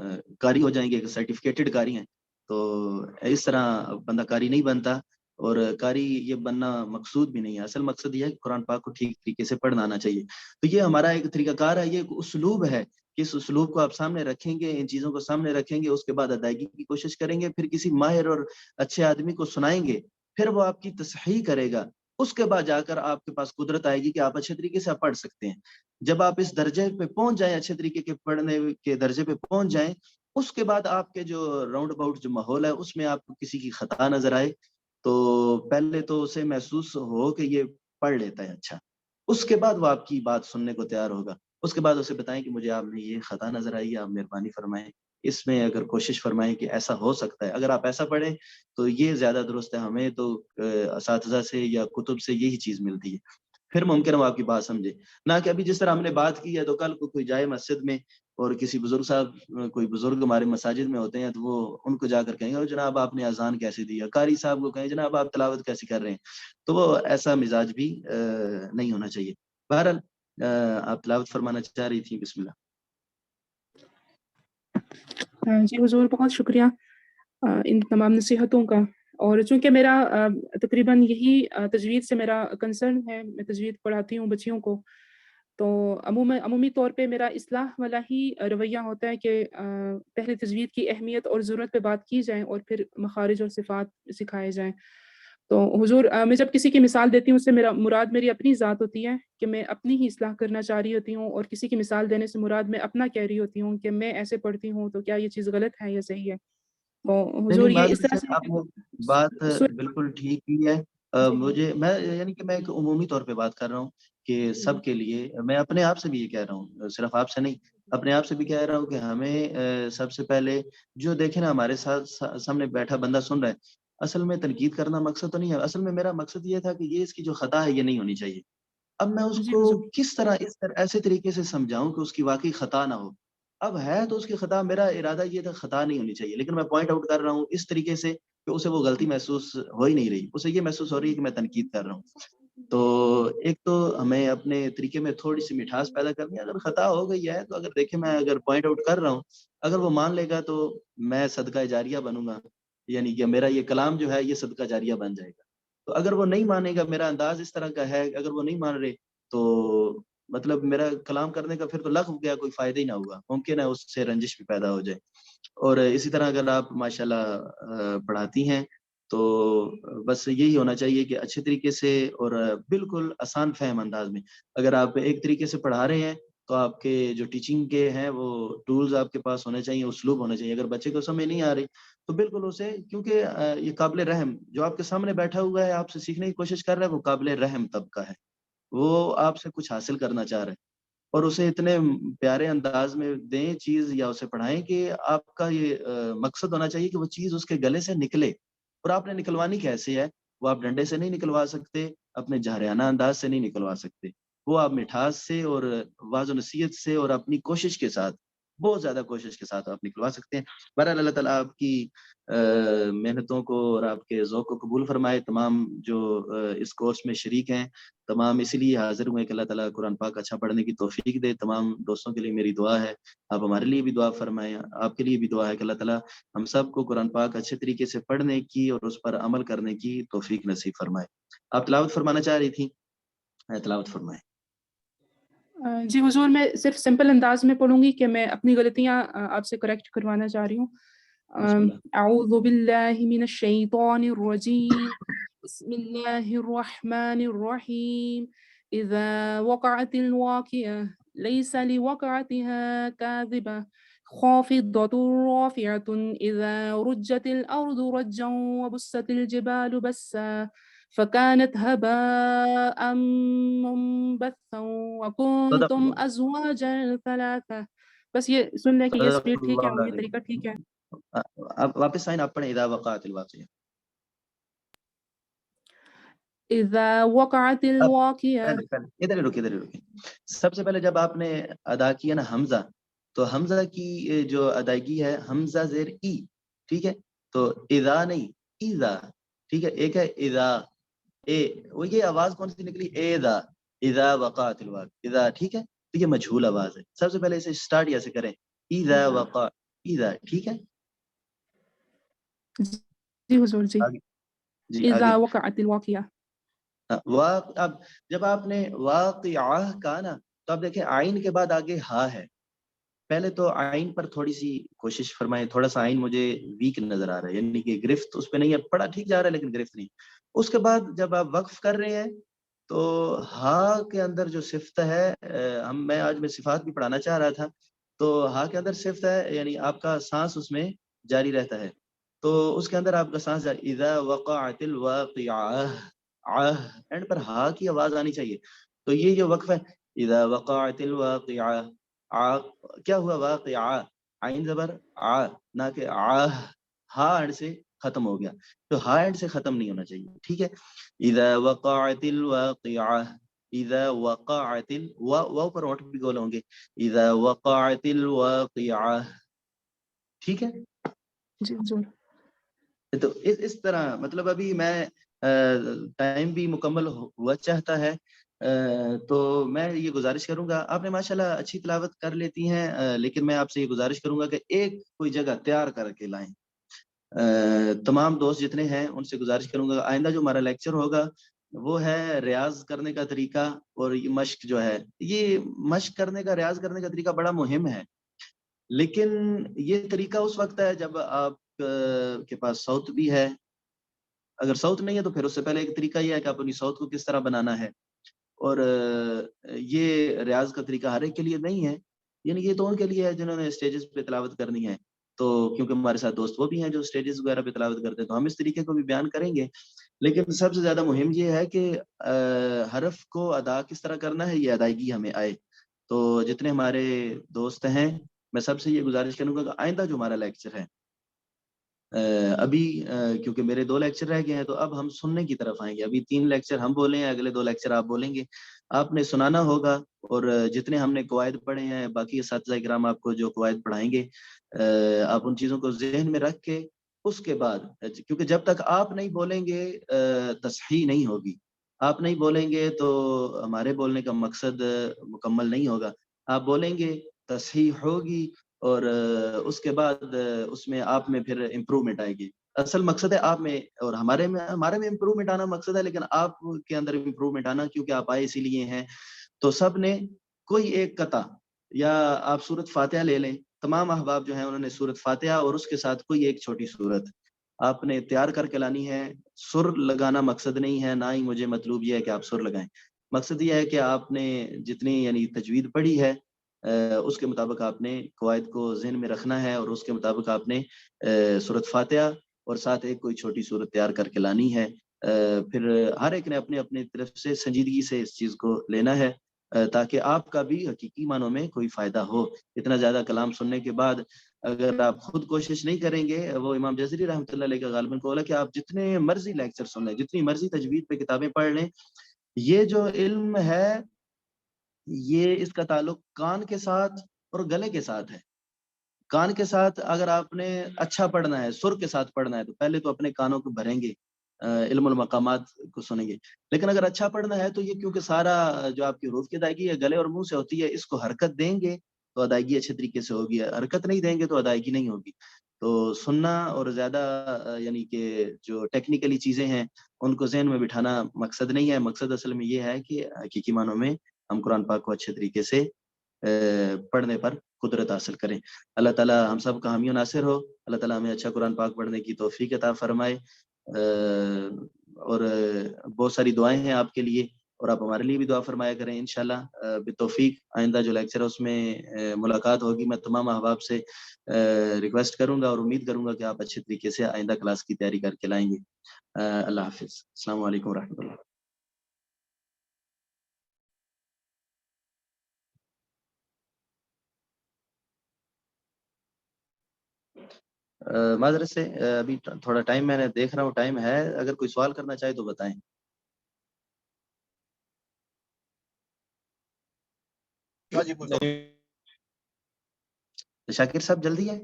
قاری ہو جائیں گے، ایک سرٹیفکیٹڈ قاری ہیں، تو اس طرح بندہ قاری نہیں بنتا، اور قاری یہ بننا مقصود بھی نہیں ہے. اصل مقصد یہ ہے کہ قرآن پاک کو ٹھیک طریقے سے پڑھنا آنا چاہیے. تو یہ ہمارا ایک طریقہ کار ہے، یہ ایک اسلوب ہے کہ اس اسلوب کو آپ سامنے رکھیں گے، ان چیزوں کو سامنے رکھیں گے، اس کے بعد ادائیگی کی کوشش کریں گے، پھر کسی ماہر اور اچھے آدمی کو سنائیں گے، پھر وہ آپ کی تصحیح کرے گا. اس کے بعد جا کر آپ کے پاس قدرت آئے گی کہ آپ اچھے طریقے سے پڑھ سکتے ہیں. جب آپ اس درجے پہ پہنچ جائیں، اچھے طریقے کے پڑھنے کے درجے پہ پہنچ جائیں، اس کے بعد آپ کے جو راؤنڈ اباؤٹ جو ماحول ہے اس میں آپ کو کسی کی خطا نظر آئے تو پہلے تو اسے محسوس ہو کہ یہ پڑھ لیتا ہے اچھا، اس کے بعد وہ آپ کی بات سننے کو تیار ہوگا. اس کے بعد اسے بتائیں کہ مجھے آپ نے یہ خطا نظر آئی ہے، آپ مہربانی فرمائیں اس میں اگر کوشش فرمائیں کہ ایسا ہو سکتا ہے. اگر آپ ایسا پڑھیں تو یہ زیادہ درست ہے. ہمیں تو اساتذہ سے یا کتب سے یہی چیز ملتی ہے، پھر ممکن ہے وہ آپ کی بات سمجھے. نہ کہ ابھی جس طرح ہم نے بات کی ہے تو کل کو کوئی جائے مسجد میں اور کسی بزرگ صاحب، کوئی بزرگ ہمارے مساجد میں ہوتے ہیں تو وہ ان کو جا کر کہیں گے جناب آپ نے اذان کیسے دی ہے، قاری صاحب کو کہیں جناب آپ تلاوت کیسے کر رہے ہیں. تو وہ ایسا مزاج بھی نہیں ہونا چاہیے. بہرحال آپ تلاوت فرمانا چاہ رہی تھی، بسم اللہ. جی حضور بہت شکریہ ان تمام نصیحتوں کا. اور چونکہ میرا تقریباً یہی تجوید سے میرا کنسرن ہے، میں تجوید پڑھاتی ہوں بچیوں کو، تو عمومی طور پہ میرا اصلاح والا ہی رویہ ہوتا ہے کہ پہلے تجوید کی اہمیت اور ضرورت پہ بات کی جائیں اور پھر مخارج اور صفات سکھائے جائیں. تو حضور میں جب کسی کی مثال دیتی ہوں اس سے میرا مراد میری اپنی ذات ہوتی ہے کہ میں اپنی ہی اصلاح کرنا چاہ رہی ہوتی ہوں، اور کسی کی مثال دینے سے مراد میں اپنا کہہ رہی ہوتی ہوں کہ میں ایسے پڑھتی ہوں تو کیا یہ چیز غلط ہے یا صحیح ہے. تو حضور نہیں یہ اس طرح معذرت سے آپ نے بات سے بالکل ٹھیک کی ہے. میں یعنی کہ میں ایک عمومی طور پہ بات کر رہا ہوں کہ سب کے لیے، میں اپنے آپ سے بھی یہ کہہ رہا ہوں، صرف آپ سے نہیں، اپنے آپ سے بھی کہہ رہا ہوں کہ ہمیں سب سے پہلے جو دیکھیں نا ہمارے ساتھ سامنے بیٹھا بندہ سن رہا ہے، اصل میں تنقید کرنا مقصد تو نہیں ہے. اصل میں میرا مقصد یہ تھا کہ یہ اس کی جو خطا ہے یہ نہیں ہونی چاہیے. اب میں اس جی کو حضور. کس طرح ایسے طریقے سے سمجھاؤں کہ اس کی واقعی خطا نہ ہو. اب ہے تو اس کی خطا، میرا ارادہ یہ تھا خطا نہیں ہونی چاہیے، لیکن میں پوائنٹ آؤٹ کر رہا ہوں اس طریقے سے کہ اسے وہ غلطی محسوس ہو ہی نہیں رہی، اسے یہ محسوس ہو رہی ہے کہ میں تنقید کر رہا ہوں. تو ایک تو ہمیں اپنے طریقے میں تھوڑی سی مٹھاس پیدا کرنی ہے. اگر خطا ہو گئی ہے تو اگر دیکھیں میں اگر پوائنٹ آؤٹ کر رہا ہوں، اگر وہ مان لے گا تو میں صدقہ جاریہ بنوں گا، یعنی کہ میرا یہ کلام جو ہے یہ صدقہ جاریہ بن جائے گا. تو اگر وہ نہیں مانے گا، میرا انداز اس طرح کا ہے، اگر وہ نہیں مان رہے تو مطلب میرا کلام کرنے کا پھر تو لغو گیا، کوئی فائدہ ہی نہ ہوا، ممکن ہے اس سے رنجش بھی پیدا ہو جائے. اور اسی طرح اگر آپ ماشاءاللہ پڑھاتی ہیں تو بس یہی ہونا چاہیے کہ اچھے طریقے سے اور بالکل آسان فہم انداز میں. اگر آپ ایک طریقے سے پڑھا رہے ہیں تو آپ کے جو ٹیچنگ کے ہیں وہ ٹولز آپ کے پاس ہونے چاہیے، اسلوب ہونے چاہیے. اگر بچے کو سمجھ نہیں آ رہی تو بالکل اسے، کیونکہ یہ قابل رحم جو آپ کے سامنے بیٹھا ہوا ہے، آپ سے سیکھنے کی کوشش کر رہا ہے، وہ قابل رحم طبقہ ہے، وہ آپ سے کچھ حاصل کرنا چاہ رہے ہیں، اور اسے اتنے پیارے انداز میں دیں چیز یا اسے پڑھائیں کہ آپ کا یہ مقصد ہونا چاہیے کہ وہ چیز اس کے گلے سے نکلے. اور آپ نے نکلوانی کیسے ہے؟ وہ آپ ڈنڈے سے نہیں نکلوا سکتے، اپنے جھریانہ انداز سے نہیں نکلوا سکتے، وہ آپ مٹھاس سے اور واضح و نصیحت سے اور اپنی کوشش کے ساتھ، بہت زیادہ کوشش کے ساتھ آپ نکلوا سکتے ہیں. بہرحال اللہ تعالیٰ آپ کی محنتوں کو اور آپ کے ذوق کو قبول فرمائے. تمام جو اس کورس میں شریک ہیں تمام اسی لیے حاضر ہوئے کہ اللہ تعالیٰ قرآن پاک اچھا پڑھنے کی توفیق دے. تمام دوستوں کے لیے میری دعا ہے، آپ ہمارے لیے بھی دعا فرمائیں، آپ کے لیے بھی دعا ہے کہ اللہ تعالیٰ ہم سب کو قرآن پاک اچھے طریقے سے پڑھنے کی اور اس پر عمل کرنے کی توفیق نصیب فرمائے. آپ تلاوت فرمانا چاہ رہی تھیں، تلاوت فرمائیں. جی حضور، میں صرف سمپل انداز میں پڑھوں گی کہ میں اپنی غلطیاں آپ سے کریکٹ کروانا چاہ رہی ہوں. اعوذ باللہ من الشیطان الرجیم، بسم اللہ الرحمن الرحیم. اذا وقعت الواقعہ لیس لوقعتها كاذبہ خافضة رافعة اذا رجت الارض رجا وبست الجبال بسا فكانت هباء منبثا وكنتم ازواجا ثلاثة. بس یہ سن لیں کہ یہ سپیڈ ٹھیک ہے اور یہ طریقہ ٹھیک ہے. آپ واپس آئیں، آپ پڑھیں اذا وقعت الواقعہ. اذا وقعت الواقعہ. ادھر رکے. سب سے پہلے جب آپ نے ادا کیا نا حمزہ، تو حمزہ کی جو ادائیگی ہے حمزہ زیر ای، ٹھیک ہے؟ تو اذا نہیں اذا، ٹھیک ہے؟ ایک ہے اذا اے، وہ یہ آواز کون سی نکلی؟ اذا وقعت الواقعہ، اذا، ٹھیک ہے؟ تو یہ مجہول آواز ہے. سب سے پہلے اسے اسٹارٹ ایسے کریں، اذا وقع، اذا، ٹھیک ہے؟ جی حضور جی. جی اذا آگے. وقعت الواقعہ. اب جب آپ نے واقعہ کہا نا تو اب دیکھیں آئین کے بعد آگے ہا ہے. پہلے تو آئین پر تھوڑی سی کوشش فرمائیں، تھوڑا سا آئین مجھے ویک نظر آ رہا ہے، یعنی کہ گرفت اس پہ نہیں ہے، پڑھا ٹھیک جا رہا ہے لیکن گرفت نہیں. اس کے بعد جب آپ وقف کر رہے ہیں تو ہا کے اندر جو صفت ہے، میں آج میں صفات بھی پڑھانا چاہ رہا تھا، تو ہا کے اندر صفت ہے، یعنی آپ کا سانس اس میں جاری رہتا ہے، تو اس کے اندر آپ کا سانس جاری. اذا وقعت الواقعہ، اینڈ پر ہا کی آواز آنی چاہیے. تو یہ جو وقف ہے اذا وقعت الواقعہ، کیا ہوا؟ واقعہ، عین زبر آ، نہ کہ ہا اینڈ سے ختم ہو گیا، تو ہا اینڈ سے ختم نہیں ہونا چاہیے، ٹھیک ہے؟ اذا وقعت الواقعہ، اذا وقعت واو پر ہونٹ بھی گول ہوں گے، اذا وقعت الواقعہ، ٹھیک ہے؟ جی حضور. تو اس طرح مطلب ابھی میں ٹائم بھی مکمل ہوا چاہتا ہے، تو میں یہ گزارش کروں گا، آپ نے ماشاءاللہ اچھی تلاوت کر لیتی ہیں، لیکن میں آپ سے یہ گزارش کروں گا کہ ایک کوئی جگہ تیار کر کے لائیں. تمام دوست جتنے ہیں ان سے گزارش کروں گا آئندہ جو ہمارا لیکچر ہوگا وہ ہے ریاض کرنے کا طریقہ، اور یہ مشق جو ہے، یہ مشق کرنے کا، ریاض کرنے کا طریقہ بڑا مہم ہے، لیکن یہ طریقہ اس وقت ہے جب آپ کے پاس صوت بھی ہے. اگر صوت نہیں ہے تو پھر اس سے پہلے ایک طریقہ یہ ہے کہ آپ اپنی صوت کو کس طرح بنانا ہے، اور یہ ریاض کا طریقہ ہر ایک کے لیے نہیں ہے، یعنی یہ تو ان کے لیے ہے جنہوں نے اسٹیجز پہ تلاوت کرنی ہے. تو کیونکہ ہمارے ساتھ دوست وہ بھی ہیں جو اسٹیجز وغیرہ پہ تلاوت کرتے ہیں، تو ہم اس طریقے کو بھی بیان کریں گے. لیکن سب سے زیادہ مہم یہ ہے کہ حرف کو ادا کس طرح کرنا ہے، یہ ادائیگی ہمیں آئے. تو جتنے ہمارے دوست ہیں میں سب سے یہ گزارش کروں گا کہ آئندہ جو ہمارا لیکچر ہے، ابھی کیونکہ میرے 2 لیکچر رہ گئے ہیں تو اب ہم سننے کی طرف آئیں گے. ابھی 3 لیکچر ہم بولیں ہیں، اگلے 2 لیکچر آپ بولیں گے، آپ نے سنانا ہوگا. اور جتنے ہم نے قواعد پڑھے ہیں، باقی اساتذہ کرام آپ کو جو قواعد پڑھائیں گے، آپ ان چیزوں کو ذہن میں رکھ کے اس کے بعد، کیونکہ جب تک آپ نہیں بولیں گے تصحیح نہیں ہوگی. آپ نہیں بولیں گے تو ہمارے بولنے کا مقصد مکمل نہیں ہوگا. آپ بولیں گے، تصحیح ہوگی، اور اس کے بعد اس میں آپ میں پھر امپروومنٹ آئے گی. اصل مقصد ہے آپ میں اور ہمارے میں امپروومنٹ آنا مقصد ہے، لیکن آپ کے اندر امپروومنٹ آنا، کیونکہ آپ آئے اسی لیے ہیں. تو سب نے کوئی ایک قطع، یا آپ سورۃ فاتحہ لے لیں، تمام احباب جو ہیں انہوں نے سورۃ فاتحہ اور اس کے ساتھ کوئی ایک چھوٹی سورت آپ نے تیار کر کے لانی ہے. سر لگانا مقصد نہیں ہے، نہ ہی مجھے مطلوب یہ ہے کہ آپ سر لگائیں. مقصد یہ ہے کہ آپ نے جتنی یعنی تجوید پڑھی ہے اس کے مطابق آپ نے قواعد کو ذہن میں رکھنا ہے، اور اس کے مطابق آپ نے سورۃ فاتحہ اور ساتھ ایک کوئی چھوٹی سورت تیار کر کے لانی ہے. پھر ہر ایک نے اپنے اپنے طرف سے سنجیدگی سے اس چیز کو لینا ہے، تاکہ آپ کا بھی حقیقی معنوں میں کوئی فائدہ ہو. اتنا زیادہ کلام سننے کے بعد اگر آپ خود کوشش نہیں کریں گے، وہ امام جزری رحمۃ اللہ علیہ کا غالباً قول ہے کہ آپ جتنے مرضی لیکچر سن لیں، جتنی مرضی تجوید پہ کتابیں پڑھ لیں، یہ جو علم ہے یہ اس کا تعلق کان کے ساتھ اور گلے کے ساتھ ہے. کان کے ساتھ اگر آپ نے اچھا پڑھنا ہے، سر کے ساتھ پڑھنا ہے، تو پہلے تو اپنے کانوں کو بھریں گے، علم المقامات کو سنیں گے. لیکن اگر اچھا پڑھنا ہے تو یہ کیونکہ سارا جو آپ کی حروف کی ادائیگی ہے گلے اور منہ سے ہوتی ہے، اس کو حرکت دیں گے تو ادائیگی اچھے طریقے سے ہوگی، حرکت نہیں دیں گے تو ادائیگی نہیں ہوگی. تو سننا اور زیادہ یعنی کہ جو ٹیکنیکلی چیزیں ہیں ان کو ذہن میں بٹھانا مقصد نہیں ہے. مقصد اصل میں یہ ہے کہ حقیقی معنوں میں ہم قرآن پاک کو اچھے طریقے سے پڑھنے پر قدرت حاصل کریں. اللہ تعالیٰ ہم سب کا حامی و ناصر ہو. اللہ تعالیٰ ہمیں اچھا قرآن پاک پڑھنے کی توفیق عطا فرمائے. اور بہت ساری دعائیں ہیں آپ کے لیے، اور آپ ہمارے لیے بھی دعا فرمایا کریں. انشاءاللہ بالتوفیق آئندہ جو لیکچر ہے اس میں ملاقات ہوگی. میں تمام احباب سے ریکویسٹ کروں گا اور امید کروں گا کہ آپ اچھے طریقے سے آئندہ کلاس کی تیاری کر کے لائیں گے. اللہ حافظ. السلام علیکم ورحمۃ اللہ. معذرت سے ابھی تھوڑا ٹائم میں نے دیکھ رہا ہوں، ٹائم ہے، اگر کوئی سوال کرنا چاہے تو بتائیں. شاکر صاحب جلدی ہے،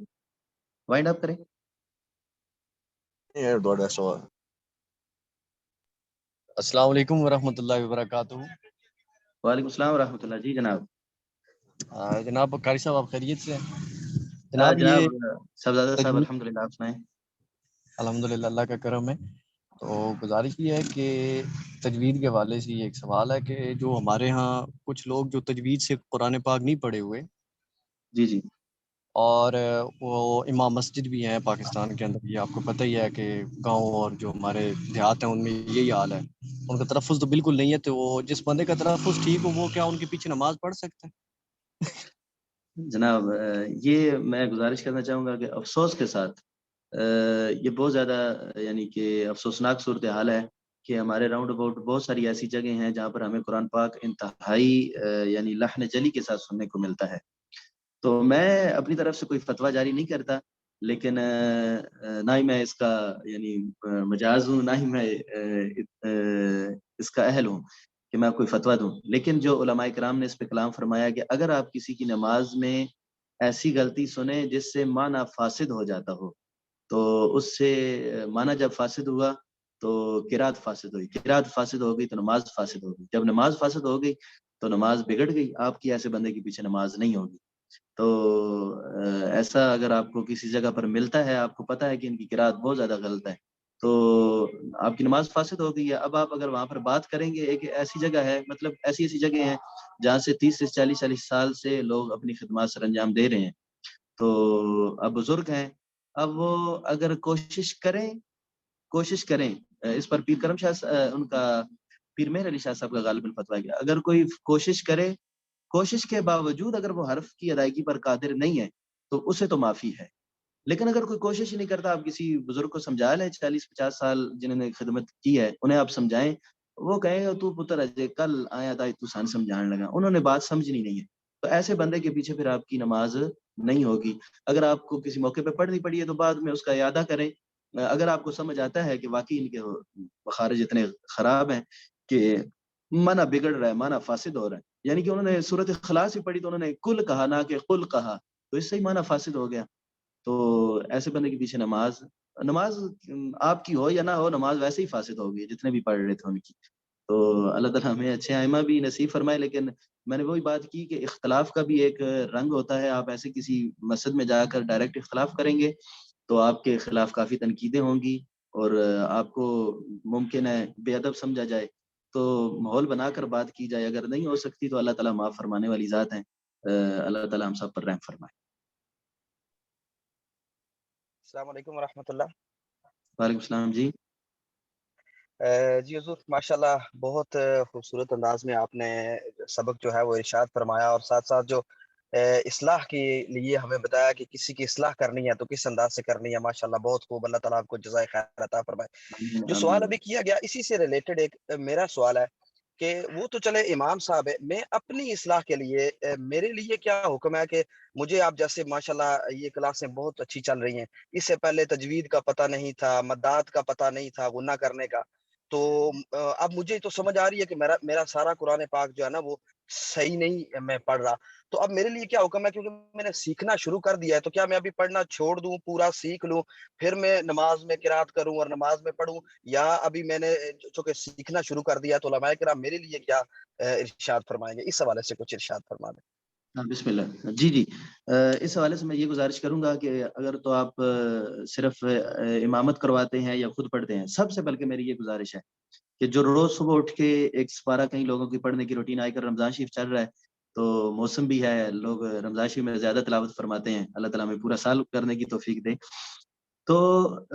وائنڈ اپ کریں. السلام علیکم ورحمۃ اللہ وبرکاتہ. وعلیکم السلام ورحمۃ اللہ. جی جناب. جناب قاری صاحب آپ خیریت سے ہیں؟ جناب یہ صاحبزادہ صاحب الحمدللہ، آپ سنائیں. الحمدللہ اللہ کا کرم ہے. تو گزارش یہ ہے کہ تجوید کے حوالے سے ایک سوال ہے کہ جو ہمارے ہاں کچھ لوگ جو تجوید سے قرآن پاک نہیں پڑھے ہوئے، جی جی، اور وہ امام مسجد بھی ہیں پاکستان کے اندر، یہ آپ کو پتہ ہی ہے کہ گاؤں اور جو ہمارے دیہات ہیں ان میں یہی حال ہے، ان کا تلفظ تو بالکل نہیں ہے. تو وہ جس بندے کا تلفظ ٹھیک ہو وہ کیا ان کے پیچھے نماز پڑھ سکتا ہے؟ جناب یہ میں گزارش کرنا چاہوں گا کہ افسوس کے ساتھ یہ بہت زیادہ یعنی کہ افسوسناک صورتحال ہے کہ ہمارے راؤنڈ اباؤٹ بہت ساری ایسی جگہیں ہیں جہاں پر ہمیں قرآن پاک انتہائی یعنی لحن جلی کے ساتھ سننے کو ملتا ہے. تو میں اپنی طرف سے کوئی فتویٰ جاری نہیں کرتا، لیکن نہ ہی میں اس کا یعنی مجاز ہوں، نہ ہی میں اس کا اہل ہوں کہ میں کوئی فتویٰ دوں. لیکن جو علماء کرام نے اس پہ کلام فرمایا کہ اگر آپ کسی کی نماز میں ایسی غلطی سنیں جس سے معنی فاسد ہو جاتا ہو، تو اس سے معنی جب فاسد ہوا تو قرات فاسد ہوئی، قرات فاسد ہو گئی تو نماز فاسد ہو گئی، جب نماز فاسد ہو گئی تو نماز بگڑ گئی، آپ کی ایسے بندے کے پیچھے نماز نہیں ہوگی. تو ایسا اگر آپ کو کسی جگہ پر ملتا ہے، آپ کو پتہ ہے کہ ان کی قرات بہت زیادہ غلط ہے، تو آپ کی نماز فاسد ہو گئی ہے۔ اب آپ اگر وہاں پر بات کریں گے، ایک ایسی جگہ ہے، مطلب ایسی جگہ ہیں جہاں سے 30 سے 40 سال سے لوگ اپنی خدمات سر انجام دے رہے ہیں، تو اب بزرگ ہیں، اب وہ اگر کوشش کریں اس پر پیر کرم شاہ ان کا پیر مہر علی شاہ صاحب کا غالباً فتویٰ گیا، اگر کوئی کوشش کرے، کوشش کے باوجود اگر وہ حرف کی ادائیگی پر قادر نہیں ہے تو اسے تو معافی ہے، لیکن اگر کوئی کوشش ہی نہیں کرتا، آپ کسی بزرگ کو سمجھا لیں 40-50 سال جنہوں نے خدمت کی ہے، انہیں آپ سمجھائیں، وہ کہیں تو پتر اجے کل آیا تھا تو سان سمجھان لگا، انہوں نے بات سمجھنی نہیں ہے، تو ایسے بندے کے پیچھے پھر آپ کی نماز نہیں ہوگی۔ اگر آپ کو کسی موقع پہ پڑھنی پڑی ہے تو بعد میں اس کا اعادہ کریں، اگر آپ کو سمجھ آتا ہے کہ واقعی ان کے مخارج اتنے خراب ہیں کہ معنی بگڑ رہا ہے، معنی فاسد ہو رہا ہے، یعنی کہ انہوں نے سورۃ اخلاص ہی پڑھی تو انہوں نے کل کہا نہ کہ قل کہا، تو اس سے ہی معنی فاسد ہو گیا۔ تو ایسے بندے کے پیچھے نماز آپ کی ہو یا نہ ہو، نماز ویسے ہی فاسد ہوگی جتنے بھی پڑھ رہے تھے ان کی۔ تو اللہ تعالیٰ ہمیں اچھے ائمہ بھی نصیب فرمائے، لیکن میں نے وہی بات کی کہ اختلاف کا بھی ایک رنگ ہوتا ہے، آپ ایسے کسی مسجد میں جا کر ڈائریکٹ اختلاف کریں گے تو آپ کے خلاف کافی تنقیدیں ہوں گی اور آپ کو ممکن ہے بے ادب سمجھا جائے، تو ماحول بنا کر بات کی جائے، اگر نہیں ہو سکتی تو اللہ تعالیٰ معاف فرمانے والی ذات ہیں، اللہ تعالیٰ ہم سب پر رحم فرمائے۔ السلام علیکم ورحمۃ اللہ۔ وعلیکم السلام جی۔ جی حضور ماشاءاللہ بہت خوبصورت انداز میں آپ نے سبق جو ہے وہ ارشاد فرمایا، اور ساتھ ساتھ جو اصلاح کے لیے ہمیں بتایا کہ کسی کی اصلاح کرنی ہے تو کس انداز سے کرنی ہے، ماشاءاللہ بہت خوب، اللہ تعالیٰ آپ کو جزائے خیر عطا فرمائے۔ جو سوال ابھی کیا گیا اسی سے ریلیٹڈ ایک میرا سوال ہے کہ وہ تو چلے امام صاحب ہے، میں اپنی اصلاح کے لیے میرے لیے کیا حکم ہے کہ مجھے آپ جیسے ماشاءاللہ یہ کلاسیں بہت اچھی چل رہی ہیں، اس سے پہلے تجوید کا پتہ نہیں تھا، مدات کا پتہ نہیں تھا، غنہ کرنے کا، تو اب مجھے تو سمجھ آ رہی ہے کہ میرا سارا قرآن پاک جو ہے نا وہ صحیح نہیں میں پڑھ رہا، تو اب میرے لیے کیا حکم ہے؟ کیونکہ میں نے سیکھنا شروع کر دیا ہے، تو کیا میں ابھی پڑھنا چھوڑ دوں، پورا سیکھ لوں، پھر میں نماز میں قرات کروں اور نماز میں پڑھوں، یا ابھی میں نے چونکہ سیکھنا شروع کر دیا تو علماء کرام میرے لیے کیا ارشاد فرمائیں گے؟ اس حوالے سے کچھ ارشاد فرما دیں۔ بسم اللہ جی اس حوالے سے میں یہ گزارش کروں گا کہ اگر تو آپ صرف امامت کرواتے ہیں یا خود پڑھتے ہیں، سب سے بلکہ میری یہ گزارش ہے کہ جو روز صبح اٹھ کے ایک سپارہ کئی لوگوں کی پڑھنے کی روٹین آئی کر رمضان شریف چل رہا ہے، تو موسم بھی ہے، لوگ رمضان شریف میں زیادہ تلاوت فرماتے ہیں، اللہ تعالیٰ ہمیں پورا سال کرنے کی توفیق دے، تو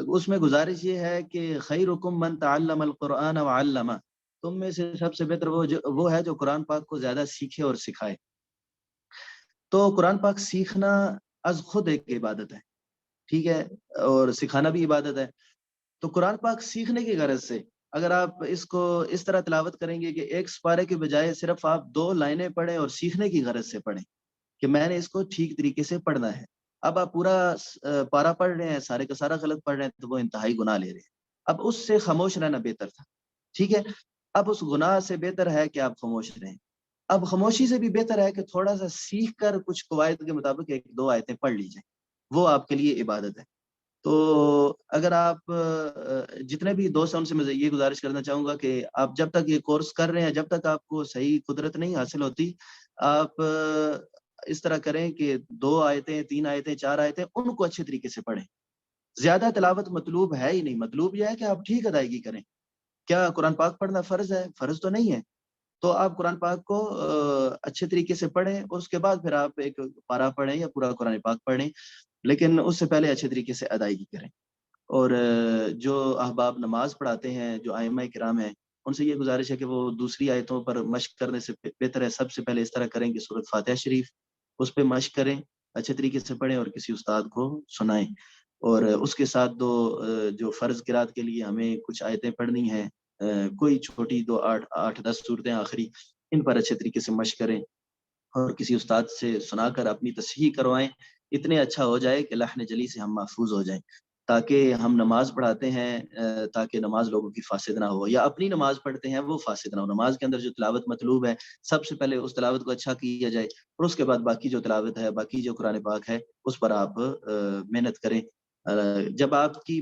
اس میں گزارش یہ ہے کہ خیرکم من تعلم القرآن وعلمہ، تم میں سے سب سے بہتر وہ ہے جو قرآن پاک کو زیادہ سیکھے اور سکھائے۔ تو قرآن پاک سیکھنا از خود ایک عبادت ہے، ٹھیک ہے، اور سکھانا بھی عبادت ہے۔ تو قرآن پاک سیکھنے کی غرض سے اگر آپ اس کو اس طرح تلاوت کریں گے کہ ایک سپارے کے بجائے صرف آپ 2 لائنیں پڑھیں اور سیکھنے کی غرض سے پڑھیں کہ میں نے اس کو ٹھیک طریقے سے پڑھنا ہے، اب آپ پورا پارا پڑھ رہے ہیں، سارے کا سارا غلط پڑھ رہے ہیں، تو وہ انتہائی گناہ لے رہے ہیں۔ اب اس سے خاموش رہنا بہتر تھا، ٹھیک ہے، اب اس گناہ سے بہتر ہے کہ آپ خاموش رہیں۔ اب خاموشی سے بھی بہتر ہے کہ تھوڑا سا سیکھ کر کچھ قواعد کے مطابق 1-2 آیتیں پڑھ لیجئیں، وہ آپ کے لیے عبادت ہے۔ تو اگر آپ جتنے بھی دوست ہیں ان سے میں یہ گزارش کرنا چاہوں گا کہ آپ جب تک یہ کورس کر رہے ہیں، جب تک آپ کو صحیح قدرت نہیں حاصل ہوتی، آپ اس طرح کریں کہ 2 آیتیں، 3 آیتیں، 4 آیتیں ان کو اچھے طریقے سے پڑھیں۔ زیادہ تلاوت مطلوب ہے ہی نہیں، مطلوب یہ ہے کہ آپ ٹھیک ادائیگی کریں۔ کیا قرآن پاک پڑھنا فرض ہے؟ فرض تو نہیں ہے، تو آپ قرآن پاک کو اچھے طریقے سے پڑھیں، اور اس کے بعد پھر آپ ایک پارہ پڑھیں یا پورا قرآن پاک پڑھیں، لیکن اس سے پہلے اچھے طریقے سے ادائیگی کریں۔ اور جو احباب نماز پڑھاتے ہیں، جو ائمہ کرام ہیں، ان سے یہ گزارش ہے کہ وہ دوسری آیتوں پر مشق کرنے سے بہتر ہے سب سے پہلے اس طرح کریں کہ سورۃ فاتحہ شریف اس پہ مشق کریں، اچھے طریقے سے پڑھیں اور کسی استاد کو سنائیں، اور اس کے ساتھ جو فرض قرات کے لیے ہمیں کچھ آیتیں پڑھنی ہیں، کوئی چھوٹی 8-10 صورتیں آخری، ان پر اچھے طریقے سے مشق کریں اور کسی استاد سے سنا کر اپنی تصحیح کروائیں، اتنے اچھا ہو جائے کہ لحن جلی سے ہم محفوظ ہو جائیں، تاکہ ہم نماز پڑھاتے ہیں تاکہ نماز لوگوں کی فاسد نہ ہو، یا اپنی نماز پڑھتے ہیں وہ فاسد نہ ہو۔ نماز کے اندر جو تلاوت مطلوب ہے، سب سے پہلے اس تلاوت کو اچھا کیا جائے، اور اس کے بعد باقی جو تلاوت ہے، باقی جو قرآن پاک ہے، اس پر آپ محنت کریں۔ جب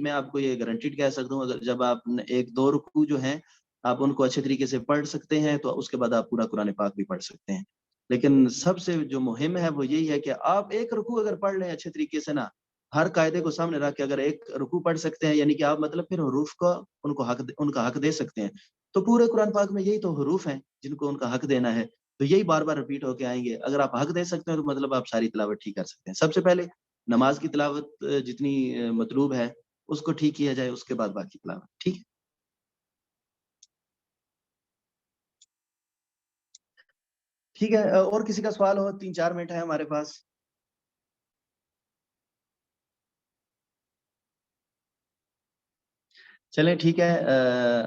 میں آپ کو یہ گارنٹیڈ کہہ سکتا ہوں، اگر جب آپ 1-2 رکوع جو ہیں آپ ان کو اچھے طریقے سے پڑھ سکتے ہیں، تو اس کے بعد آپ پورا قرآن پاک بھی پڑھ سکتے ہیں۔ لیکن سب سے جو مہم ہے وہ یہی ہے کہ آپ ایک رکوع اگر پڑھ لیں اچھے طریقے سے نا، ہر قاعدے کو سامنے رکھ کے اگر ایک رکوع پڑھ سکتے ہیں، یعنی کہ آپ مطلب پھر حروف کو ان کا حق دے سکتے ہیں. تو پورے قرآن پاک میں یہی تو حروف ہیں جن کو ان کا حق دینا ہے، تو یہی بار بار رپیٹ ہو کے آئیں گے. اگر آپ حق دے سکتے ہیں تو مطلب آپ ساری تلاوت ٹھیک کر سکتے ہیں. سب سے پہلے نماز کی تلاوت جتنی مطلوب ہے اس کو ٹھیک کیا جائے، اس کے بعد باقی تلاوت. ٹھیک ہے، ٹھیک ہے. اور کسی کا سوال ہو؟ 3-4 منٹ ہے ہمارے پاس. چلیں ٹھیک ہے،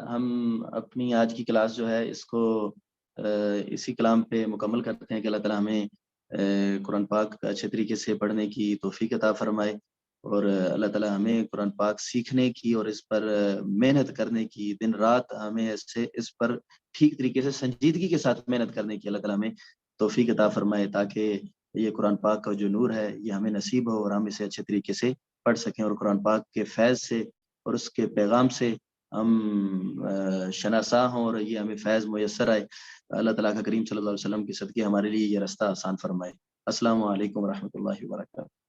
ہم اپنی آج کی کلاس جو ہے اس کو اسی کلام پہ مکمل کرتے ہیں کہ اللہ تعالیٰ ہمیں قرآن پاک اچھے طریقے سے پڑھنے کی توفیق عطا فرمائے، اور اللہ تعالیٰ ہمیں قرآن پاک سیکھنے کی اور اس پر محنت کرنے کی، دن رات ہمیں اس پر ٹھیک طریقے سے سنجیدگی کے ساتھ محنت کرنے کی اللہ تعالیٰ ہمیں توفیق عطا فرمائے، تاکہ یہ قرآن پاک کا جو نور ہے یہ ہمیں نصیب ہو اور ہم اسے اچھے طریقے سے پڑھ سکیں، اور قرآن پاک کے فیض سے اور اس کے پیغام سے ہم شناسا ہوں اور یہ ہمیں فیض میسر آئے. اللہ تعالیٰ کا کریم صلی اللہ علیہ وسلم کے صدقے ہمارے لیے یہ راستہ آسان فرمائے. السلام علیکم ورحمۃ اللہ وبرکاتہ.